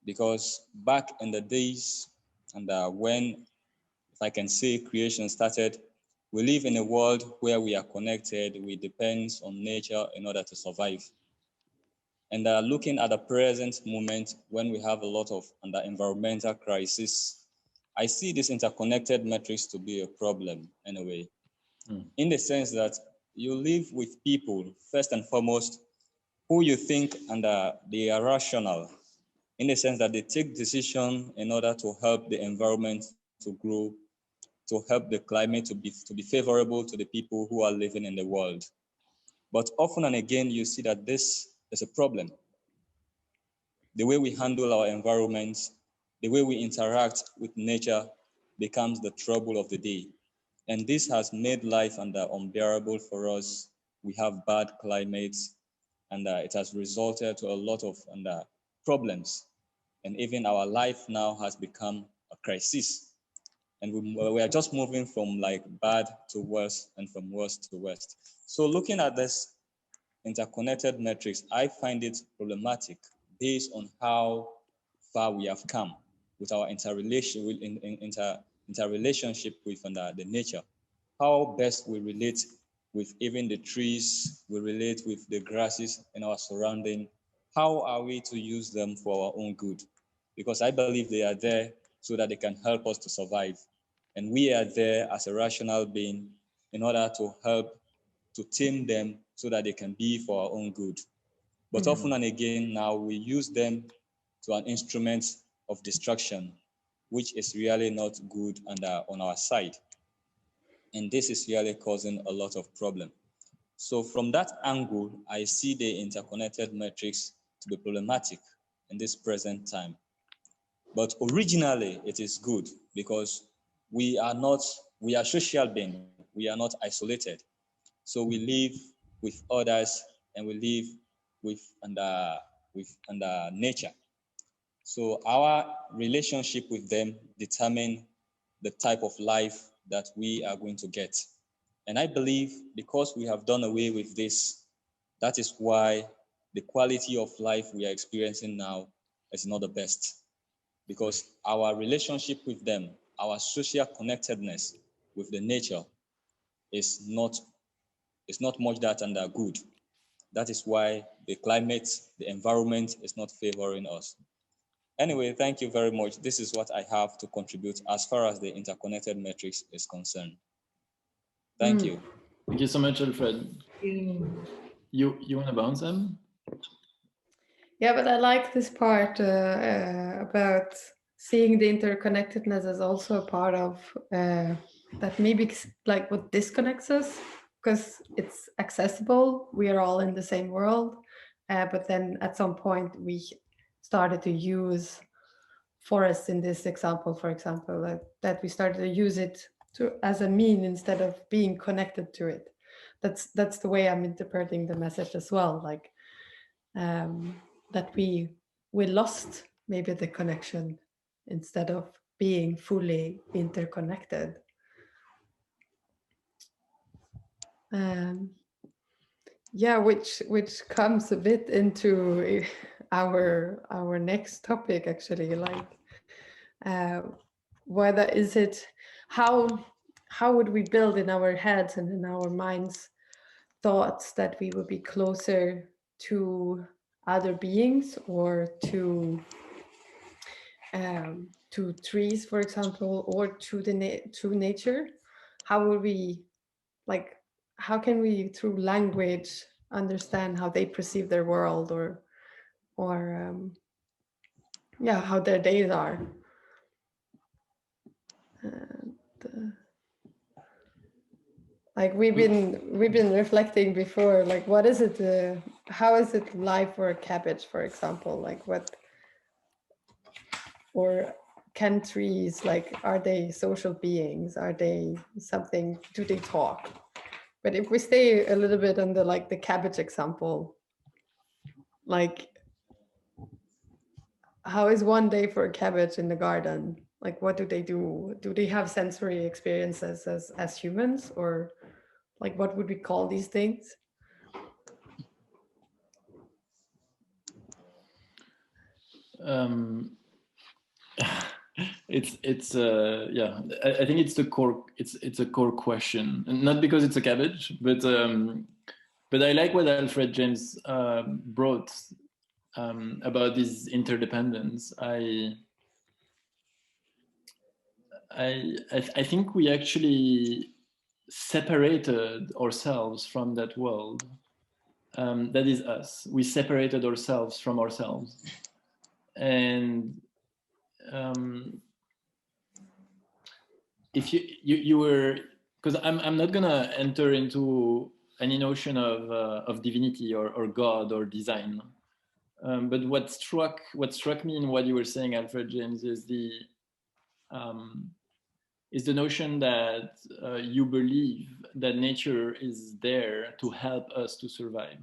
because back in the days and when, if I can say, creation started, we live in a world where we are connected, we depend on nature in order to survive. And looking at the present moment when we have a lot of environmental crisis, I see this interconnected metrics to be a problem anyway, in the sense that you live with people, first and foremost, who you think they are rational, in the sense that they take decisions in order to help the environment to grow, to help the climate to be favorable to the people who are living in the world. But often and again, you see that this is a problem. The way we handle our environments, the way we interact with nature becomes the trouble of the day. And this has made life unbearable for us. We have bad climates, and it has resulted to a lot of problems. And even our life now has become a crisis. And we are just moving from like bad to worse and from worse to worst. So looking at this interconnected metrics, I find it problematic based on how far we have come with our interrelationship with the nature, how best we relate with even the trees, we relate with the grasses in our surrounding. How are we to use them for our own good? Because I believe they are there so that they can help us to survive. And we are there as a rational being in order to help to tame them so that they can be for our own good. But often and again, now we use them to an instrument of destruction, which is really not good on our side. And this is really causing a lot of problem. So from that angle, I see the interconnected metrics to be problematic in this present time. But originally, it is good because we are social beings. We are not isolated. So we live with others and we live with nature. So our relationship with them determine the type of life that we are going to get. And I believe because we have done away with this, that is why the quality of life we are experiencing now is not the best. Because our relationship with them, our social connectedness with the nature is not much that good. That is why the climate, the environment is not favoring us. Anyway, thank you very much. This is what I have to contribute as far as the interconnected metrics is concerned. Thank you. Thank you so much, Alfred. You want to bounce them? Yeah, but I like this part about seeing the interconnectedness as also a part of that maybe like what disconnects us, because it's accessible. We are all in the same world. But then at some point we started to use forests in this example, for example, that we started to use it as a mean instead of being connected to it. That's the way I'm interpreting the message as well. Like that we lost maybe the connection instead of being fully interconnected. Yeah, which comes a bit into our next topic actually, like whether is it how would we build in our heads and in our minds thoughts that we would be closer to other beings or to trees, for example, or to nature? How would we, like, how can we through language understand how they perceive their world, or yeah, how their days are? Like we've been reflecting before, like what is it, how is it life for a cabbage, for example? Like what, or can trees, like, are they social beings? Are they something, do they talk? But if we stay a little bit on the cabbage example, like how is one day for a cabbage in the garden? Like, what do they do? Do they have sensory experiences as humans, or like what would we call these things? It's yeah, I think it's the core, it's a core question, and not because it's a cabbage, but I like what Alfred James brought about this interdependence. I think we actually separated ourselves from that world. That is us. We separated ourselves from ourselves, and if you were, because I'm not gonna enter into any notion of divinity or God or design, but what struck me in what you were saying, Alfred James, is the notion that you believe that nature is there to help us to survive,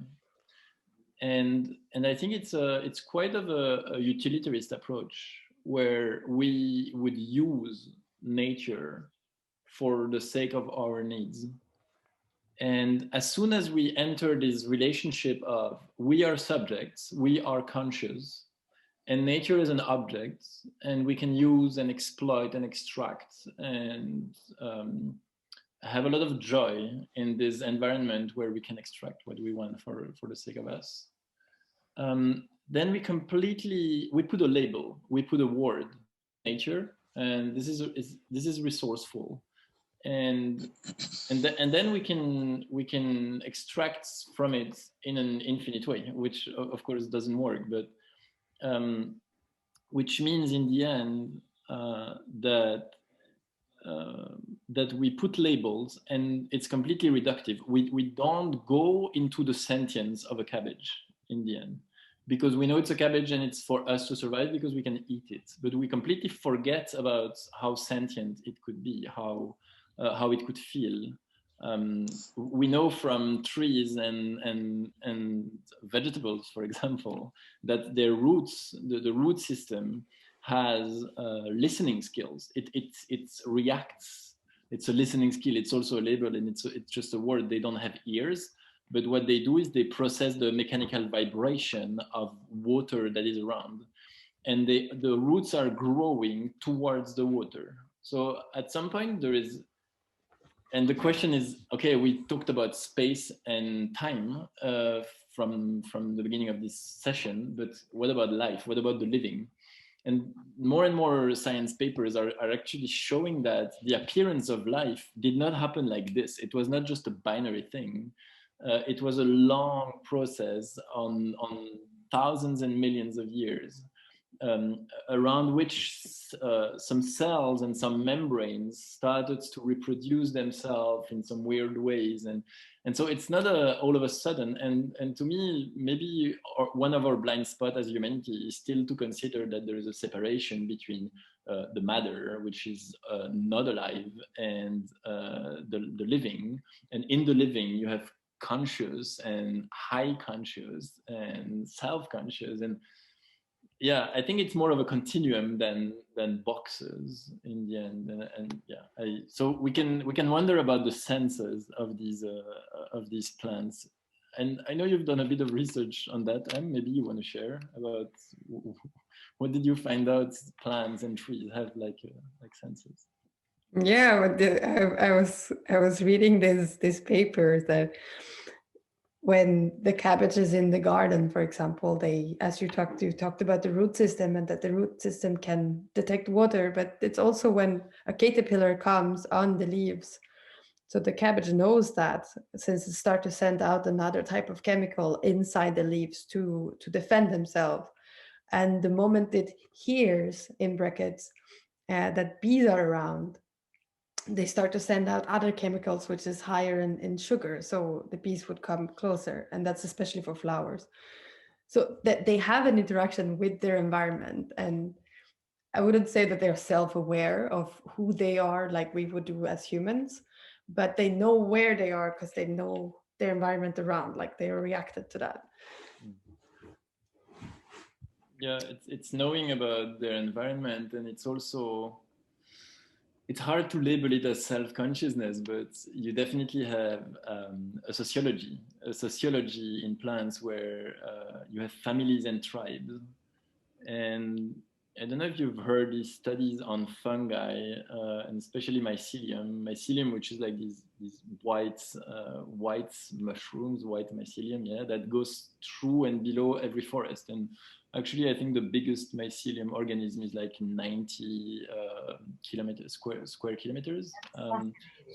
and I think it's quite of a utilitarist approach where we would use nature for the sake of our needs. And as soon as we enter this relationship of we are subjects, we are conscious, and nature is an object, and we can use and exploit and extract and have a lot of joy in this environment where we can extract what we want for the sake of us. Then we put a label, we put a word, nature, and this is resourceful, and then we can extract from it in an infinite way, which of course doesn't work, but which means in the end that we put labels, and it's completely reductive. We don't go into the sentience of a cabbage in the end, because we know it's a cabbage and it's for us to survive because we can eat it, but we completely forget about how sentient it could be, how it could feel. We know from trees and vegetables, for example, that their roots, the root system, has listening skills. It reacts. It's a listening skill. It's also a label, and it's just a word. They don't have ears, but what they do is they process the mechanical vibration of water that is around, and the roots are growing towards the water. So at some point there is, and the question is, okay, we talked about space and time from the beginning of this session, but what about life? What about the living? And more science papers are actually showing that the appearance of life did not happen like this. It was not just a binary thing. It was a long process on thousands and millions of years, around which some cells and some membranes started to reproduce themselves in some weird ways, and so it's not all of a sudden. And to me, maybe one of our blind spots as humanity is still to consider that there is a separation between the matter, which is not alive, and the living. And in the living, you have conscious and high conscious and self-conscious, and yeah, I think it's more of a continuum than boxes in the end, and yeah, so we can wonder about the senses of these plants, and I know you've done a bit of research on that. Maybe you want to share about what did you find out plants and trees have like senses? Yeah, but I was reading this paper that when the cabbage is in the garden, for example, they, as you talked about the root system, and that the root system can detect water, but it's also when a caterpillar comes on the leaves. So the cabbage knows that, since it starts to send out another type of chemical inside the leaves to defend themselves. And the moment it hears, in brackets, that bees are around, they start to send out other chemicals, which is higher in sugar. So the bees would come closer, and that's especially for flowers. So that they have an interaction with their environment. And I wouldn't say that they're self-aware of who they are like we would do as humans, but they know where they are because they know their environment around, like they are reacted to that. yeah, it's knowing about their environment, and it's also, it's hard to label it as self-consciousness, but you definitely have a sociology in plants where you have families and tribes. And I don't know if you've heard these studies on fungi, and especially mycelium, which is like these white mushrooms, white mycelium, yeah, that goes through and below every forest. And actually, I think the biggest mycelium organism is like 90 square kilometers.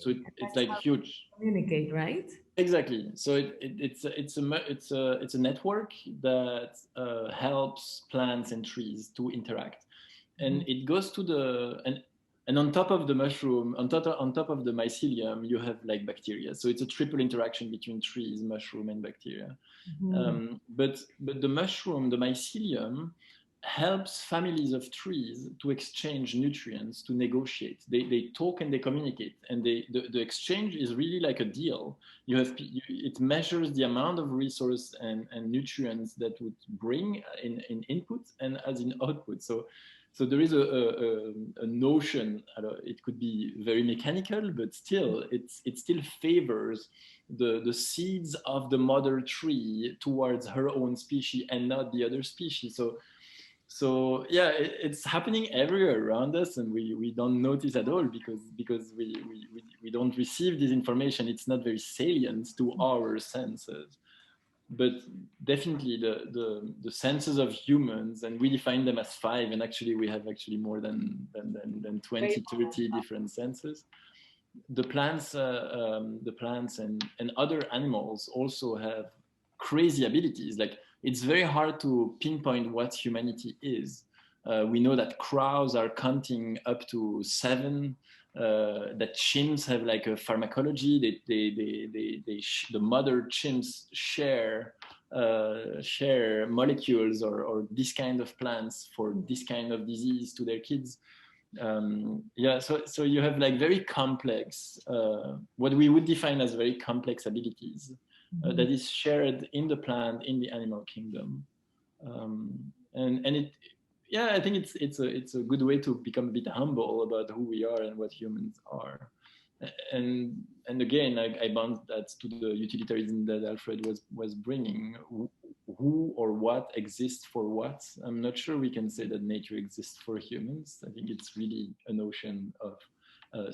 So it's like huge. Communicate, right? Exactly. So it's a network that helps plants and trees to interact, and it goes to the and on top of the mushroom, on top of the mycelium, you have like bacteria. So it's a triple interaction between trees, mushroom, and bacteria. But the mushroom, the mycelium, helps families of trees to exchange nutrients, to negotiate. They talk and they communicate, and the exchange is really like a deal. It measures the amount of resource and nutrients that would bring in input and as in output. So there is a notion. It could be very mechanical, but still, it still favors the seeds of the mother tree towards her own species and not the other species. So yeah, it's happening everywhere around us, and we don't notice at all because we don't receive this information. It's not very salient to our senses. But definitely the senses of humans, and we define them as 5, and actually we have actually more than 20, 30 different senses. The plants and other animals also have crazy abilities. Like, it's very hard to pinpoint what humanity is. We know that crows are counting up to 7. That chimps have like a pharmacology. The mother chimps share molecules or this kind of plants for this kind of disease to their kids. Yeah, so you have like very complex, what we would define as very complex abilities that is shared in the plant, in the animal kingdom. And it, yeah, I think it's a good way to become a bit humble about who we are and what humans are. And again, I bound that to the utilitarianism that Alfred was bringing. Who or what exists for what? I'm not sure we can say that nature exists for humans. I think it's really a notion of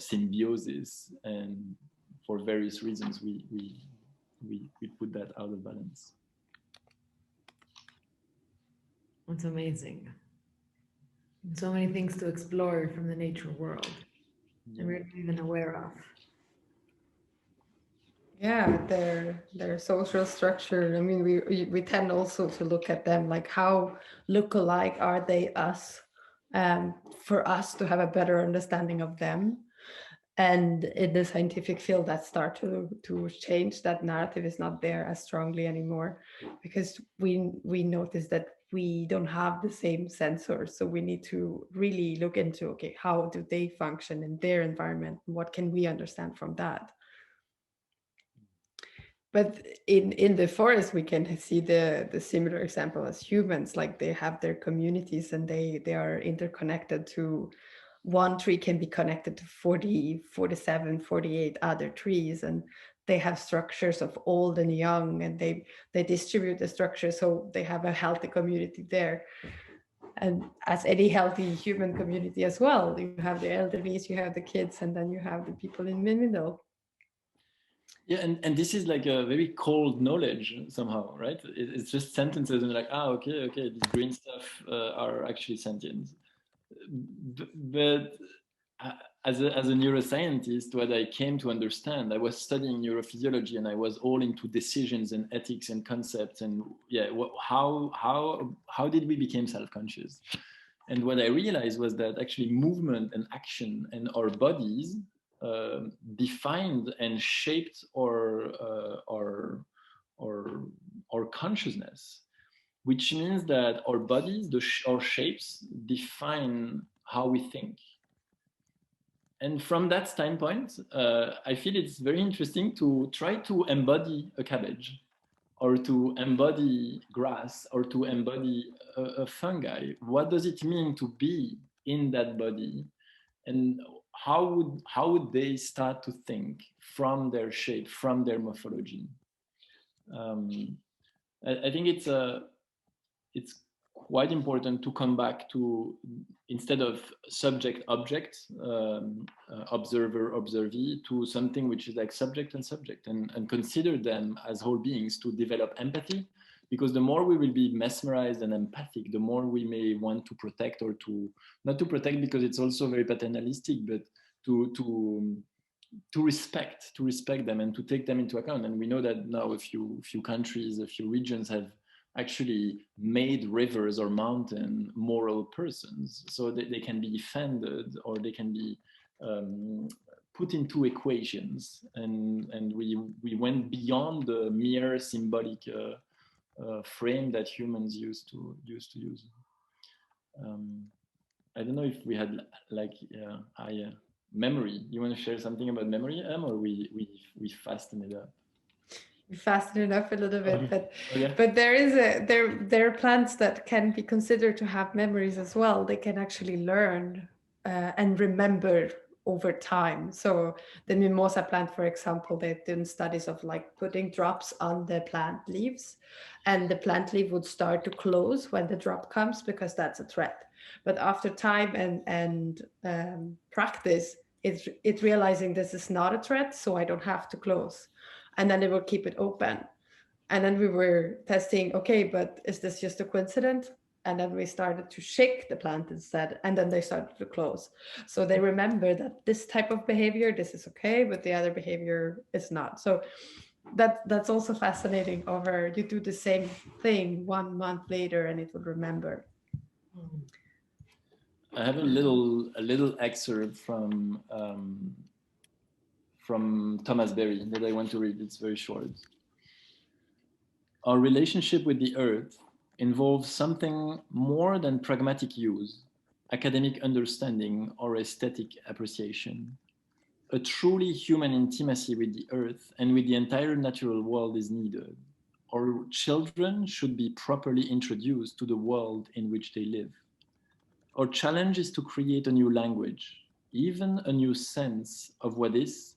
symbiosis, and for various reasons we put that out of balance. That's amazing. So many things to explore from the nature world that we're not even aware of. Yeah, their social structure. I mean, we tend also to look at them like, how look-alike are they us, for us to have a better understanding of them. And in the scientific field, that start to change. That narrative is not there as strongly anymore, because we notice that we don't have the same sensors. So we need to really look into, okay, how do they function in their environment? What can we understand from that? But in the forest, we can see the similar example as humans. Like, they have their communities, and they are interconnected to, one tree can be connected to 40, 47, 48 other trees, and they have structures of old and young, and they distribute the structure, so they have a healthy community there. And as any healthy human community as well, you have the elderlies, you have the kids, and then you have the people in the middle. Yeah, and this is like a very cold knowledge somehow, right? It's just sentences, and like, okay, these green stuff are actually sentient. But as a neuroscientist, what I came to understand, I was studying neurophysiology, and I was all into decisions and ethics and concepts, and yeah, how did we become self-conscious? And what I realized was that actually movement and action and our bodies defined and shaped our consciousness, which means that our bodies, our shapes, define how we think. And from that standpoint, I feel it's very interesting to try to embody a cabbage, or to embody grass, or to embody a fungi, what does it mean to be in that body? And how would they start to think from their shape, from their morphology? I think it's quite important to come back to, instead of subject object, observer observee, to something which is like subject and subject, and consider them as whole beings, to develop empathy. Because the more we will be mesmerized and empathic, the more we may want to protect, or to not to protect because it's also very paternalistic, but to respect them and to take them into account. And we know that now a few countries, a few regions have actually made rivers or mountain moral persons, so that they can be defended, or they can be put into equations. And we went beyond the mere symbolic frame that humans used to use. I don't know if we had like memory. You want to share something about memory, or we fasten it up? We fasten it up a little bit, Okay. but there are plants that can be considered to have memories as well. They can actually learn and remember over time. So the mimosa plant, for example, they've done studies of like putting drops on the plant leaves, and the plant leaf would start to close when the drop comes, because that's a threat. But after time and practice, it's realizing this is not a threat, so I don't have to close. And then it will keep it open. And then we were testing, okay, but is this just a coincidence? And then we started to shake the plant instead, and then they started to close. So they remember that this type of behavior, this is okay, but the other behavior is not. So that's also fascinating. Over, you do the same thing 1 month later and it will remember. I have a little excerpt from Thomas Berry that I want to read. It's very short. Our relationship with the earth involves something more than pragmatic use, academic understanding, or aesthetic appreciation. A truly human intimacy with the earth and with the entire natural world is needed. Our children should be properly introduced to the world in which they live. Our challenge is to create a new language, even a new sense of what is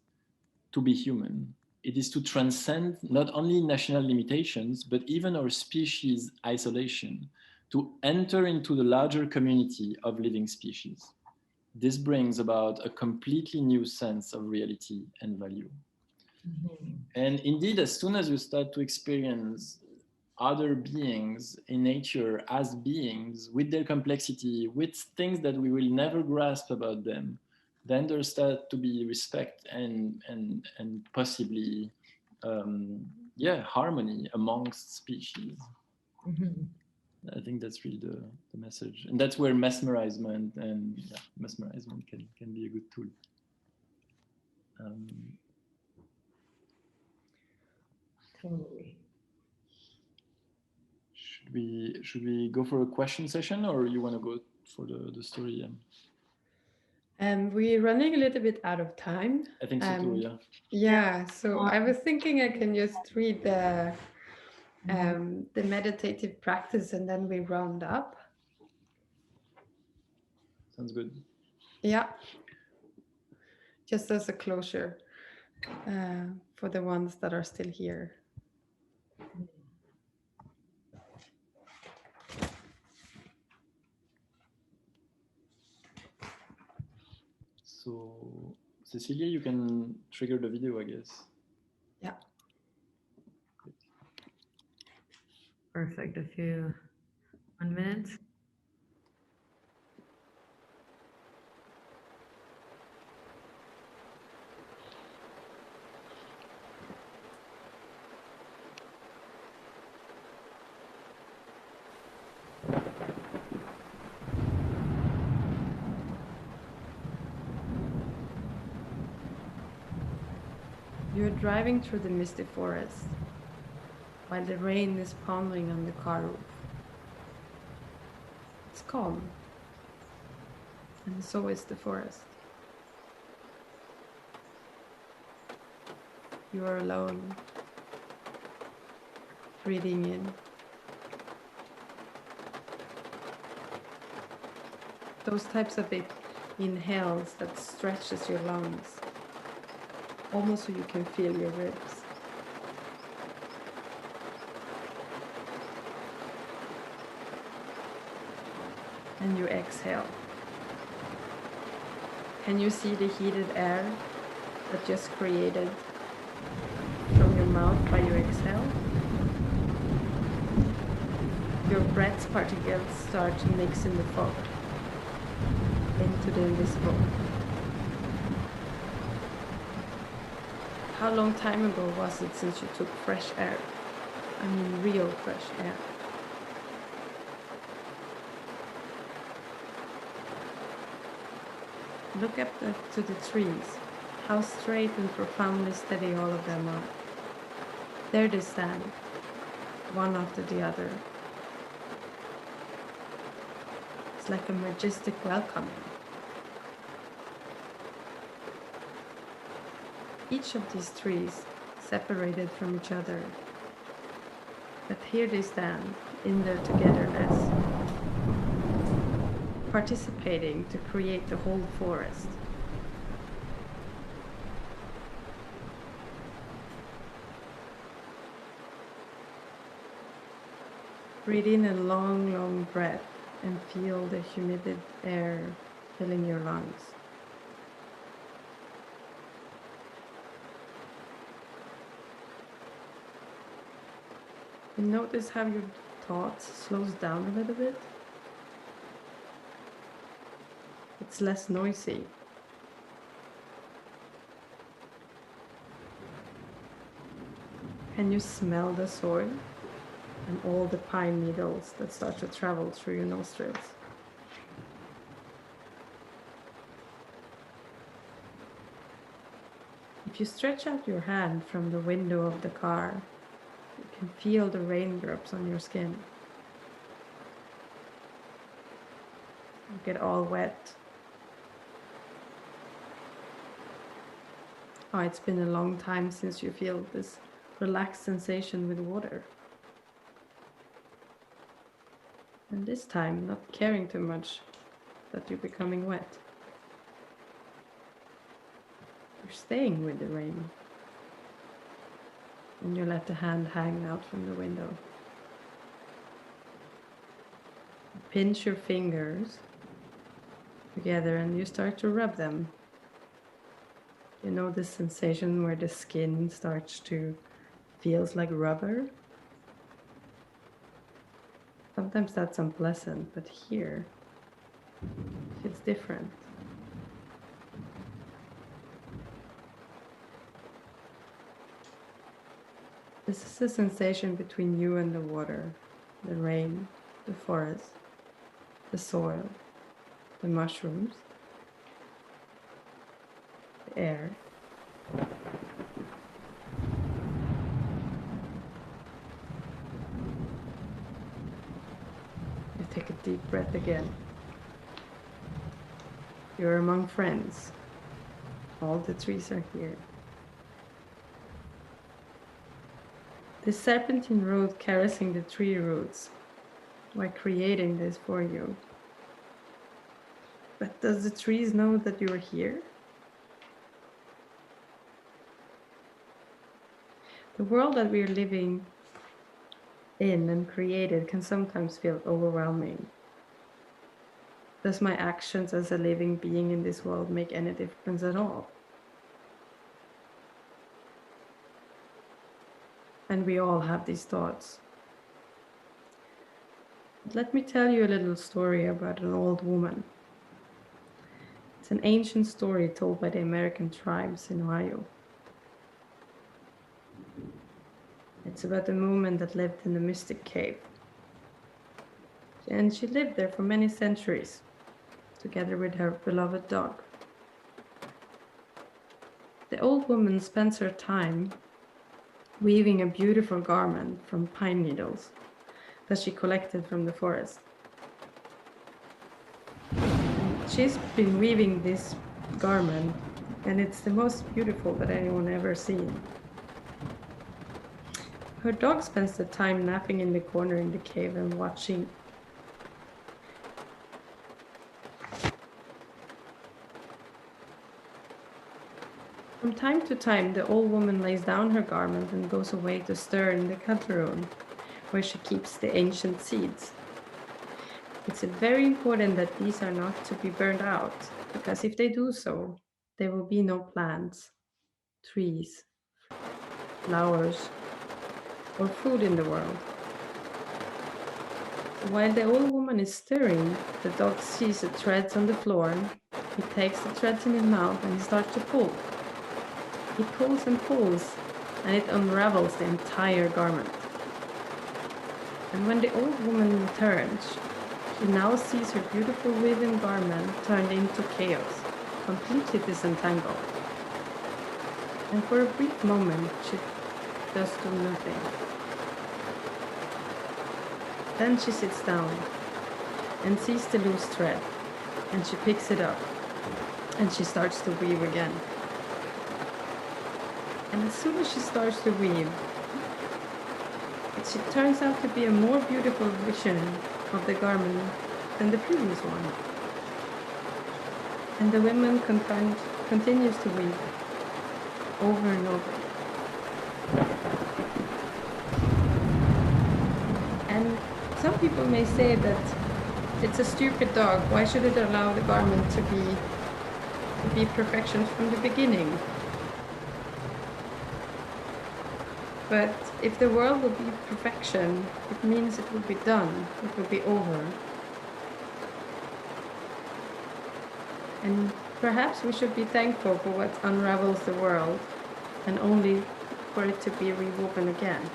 to be human. It is to transcend not only national limitations, but even our species isolation, to enter into the larger community of living species. This brings about a completely new sense of reality and value. Mm-hmm. And indeed, as soon as you start to experience other beings in nature as beings with their complexity, with things that we will never grasp about them, then there start to be respect and possibly harmony amongst species. Mm-hmm. I think that's really the message, and that's where mesmerizement can be a good tool. Totally. Should we go for a question session, or you want to go for the story? We're running a little bit out of time. I think so too, yeah. Yeah, so I was thinking I can just read the meditative practice and then we round up. Sounds good. Yeah. Just as a closure for the ones that are still here. So, Cecilia, you can trigger the video, I guess. Yeah. Perfect. 1 minute. You're driving through the misty forest while the rain is pounding on the car roof. It's calm, and so is the forest. You are alone, breathing in those types of inhales that stretches your lungs, almost so you can feel your ribs. And you exhale. Can you see the heated air that just created from your mouth by your exhale? Your breath particles start to mix in the fog into the invisible. How long time ago was it since you took fresh air? I mean real fresh air. Look up to the trees, how straight and profoundly steady all of them are. There they stand, one after the other. It's like a majestic welcoming. Each of these trees separated from each other, but here they stand in their togetherness, participating to create the whole forest. Breathe in a long, long breath and feel the humid air filling your lungs. And notice how your thoughts slows down a little bit. It's less noisy. Can you smell the soil and all the pine needles that start to travel through your nostrils? If you stretch out your hand from the window of the car, you can feel the raindrops on your skin. You get all wet. Oh, it's been a long time since you feel this relaxed sensation with water. And this time, not caring too much that you're becoming wet. You're staying with the rain. And you let the hand hang out from the window. You pinch your fingers together and you start to rub them. You know this sensation where the skin starts to feels like rubber? Sometimes that's unpleasant, but here it feels different. This is the sensation between you and the water, the rain, the forest, the soil, the mushrooms, the air. You take a deep breath again. You're among friends. All the trees are here. The serpentine road caressing the tree roots while creating this for you. But does the trees know that you are here? The world that we are living in and created can sometimes feel overwhelming. Does my actions as a living being in this world make any difference at all? And we all have these thoughts. But let me tell you a little story about an old woman. It's an ancient story told by the American tribes in Ohio. It's about a woman that lived in a mystic cave. And she lived there for many centuries, together with her beloved dog. The old woman spends her time weaving a beautiful garment from pine needles that she collected from the forest. She's been weaving this garment, and it's the most beautiful that anyone ever seen. Her dog spends the time napping in the corner in the cave and watching. From time to time, the old woman lays down her garment and goes away to stir in the caldron, where she keeps the ancient seeds. It's very important that these are not to be burned out, because if they do so, there will be no plants, trees, flowers, or food in the world. While the old woman is stirring, the dog sees the threads on the floor. He takes the threads in his mouth and he starts to pull. He pulls and pulls, and it unravels the entire garment. And when the old woman returns, she now sees her beautiful woven garment turned into chaos, completely disentangled. And for a brief moment, she does do nothing. Then she sits down and sees the loose thread, and she picks it up, and she starts to weave again. And as soon as she starts to weave, it turns out to be a more beautiful vision of the garment than the previous one. And the woman continues to weave over and over. And some people may say that it's a stupid dog. Why should it allow the garment to be perfection from the beginning? But if the world will be perfection, it means it will be done, it will be over. And perhaps we should be thankful for what unravels the world, and only for it to be rewoven again.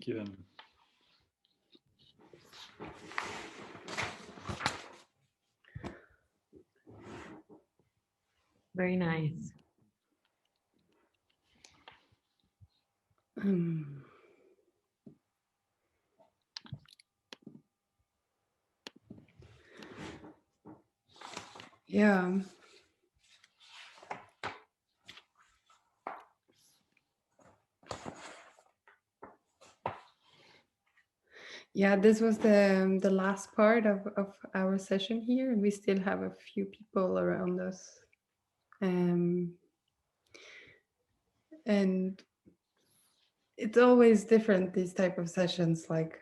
Thank you. Very nice. Yeah. Yeah, this was the last part of our session here, and we still have a few people around us. And it's always different, these type of sessions, like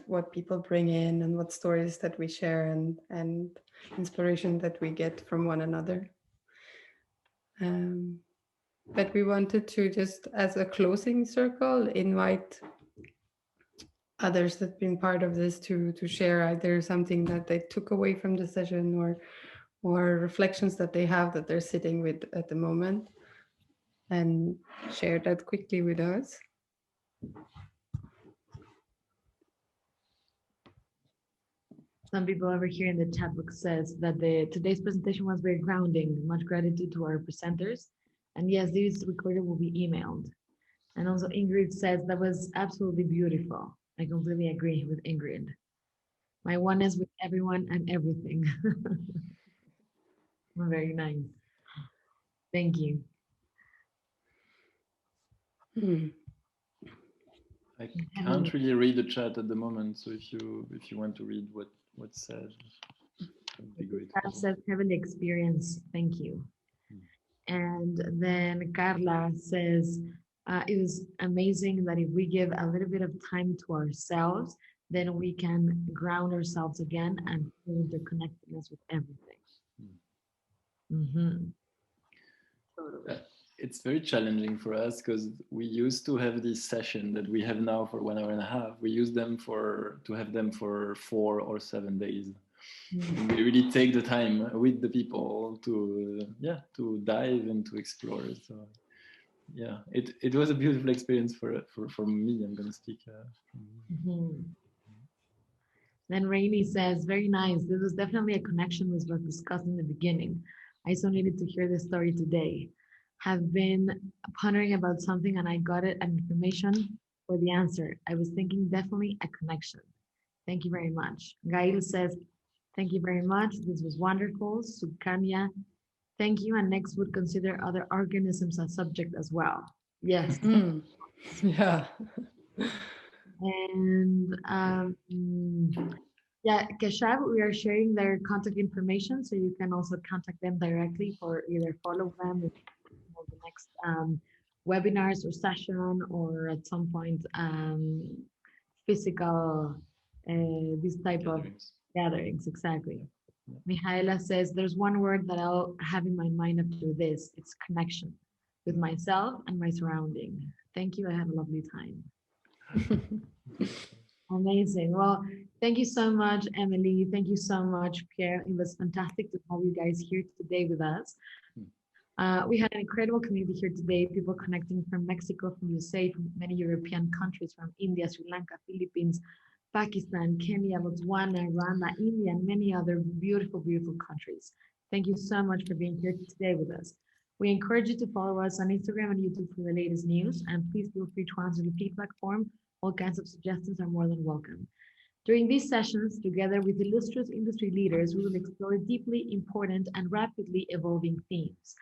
what people bring in and what stories that we share and inspiration that we get from one another. But we wanted to, just as a closing circle, invite others that have been part of this to share either something that they took away from the session or reflections that they have that they're sitting with at the moment, and share that quickly with us. Some people over here in the chat box says that today's presentation was very grounding. Much gratitude to our presenters. And yes, this recording will be emailed. And also Ingrid says that was absolutely beautiful. I completely agree with Ingrid. My oneness with everyone and everything. Very nice. Thank you. I can't really read the chat at the moment, so if you want to read what's said, that would be great. Says heavenly experience. Thank you. And then Carla says, it was amazing that if we give a little bit of time to ourselves, then we can ground ourselves again and feel interconnectedness with everything. Totally. It's very challenging for us because we used to have this session that we have now for 1 hour and a half. We use them to have them for 4 or 7 days. we really take the time with the people to dive and to explore. So yeah, it was a beautiful experience for me. I'm gonna speak. Then Rainey says, very nice. This was definitely a connection with what was discussed in the beginning. I so needed to hear this story today. Have been pondering about something and I got it an information for the answer. I was thinking definitely a connection. Thank you very much. Gail says, thank you very much. This was wonderful. Sukanya, thank you. And next would consider other organisms as subject as well. Yes. Yeah. And yeah, Keshav, we are sharing their contact information, so you can also contact them directly for either follow them in the next webinars or session, or at some point physical this type of gatherings. Exactly. Mihaela says there's one word that I'll have in my mind after this. It's connection with myself and my surrounding. Thank you. I had a lovely time. Amazing. Well, thank you so much, Emelie. Thank you so much, Pierre. It was fantastic to have you guys here today with us. We had an incredible community here today, people connecting from Mexico, from USA, from many European countries, from India, Sri Lanka, Philippines, Pakistan, Kenya, Botswana, Rwanda, India, and many other beautiful, beautiful countries. Thank you so much for being here today with us. We encourage you to follow us on Instagram and YouTube for the latest news, and please feel free to answer the feedback form. All kinds of suggestions are more than welcome. During these sessions, together with illustrious industry leaders, we will explore deeply important and rapidly evolving themes.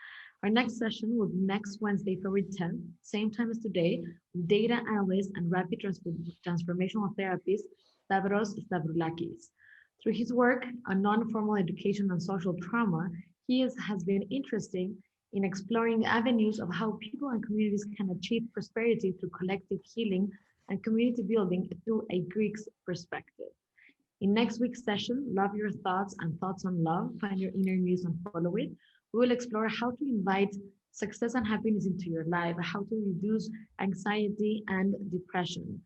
Our next session will be next Wednesday, February 10th, same time as today, with data analyst and rapid transformational therapist, Stavros Stavroulakis. Through his work on non-formal education and social trauma, he has been interesting in exploring avenues of how people and communities can achieve prosperity through collective healing and community building through a Greek's perspective. In next week's session, Love Your Thoughts and Thoughts on Love, Find Your Inner Muse and Follow It, we will explore how to invite success and happiness into your life, how to reduce anxiety and depression,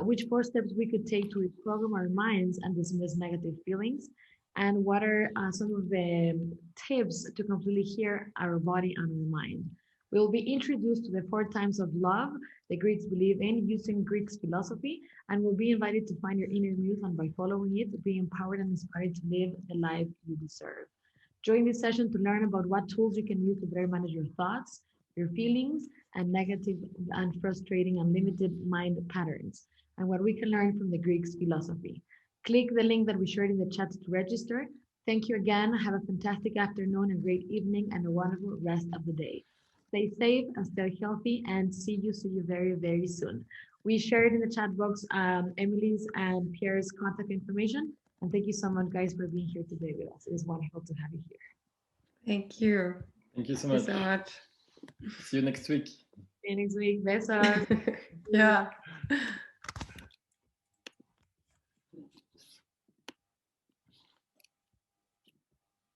which 4 steps we could take to reprogram our minds and dismiss negative feelings, and what are some of the tips to completely heal our body and our mind. We will be introduced to the 4 types of love the Greeks believe in using Greek's philosophy, and will be invited to find your inner muse, and by following it, be empowered and inspired to live the life you deserve. Join this session to learn about what tools you can use to better manage your thoughts, your feelings, and negative and frustrating and limited mind patterns, and what we can learn from the Greeks' philosophy. Click the link that we shared in the chat to register. Thank you again. Have a fantastic afternoon, a great evening, and a wonderful rest of the day. Stay safe and stay healthy, and see you very, very soon. We shared in the chat box Emelie's and Pierre's contact information. And thank you so much, guys, for being here today with us. It is wonderful to have you here. Thank you. Thank you so Thank much. you so much. See you next week. See you next week. Besos. Yeah.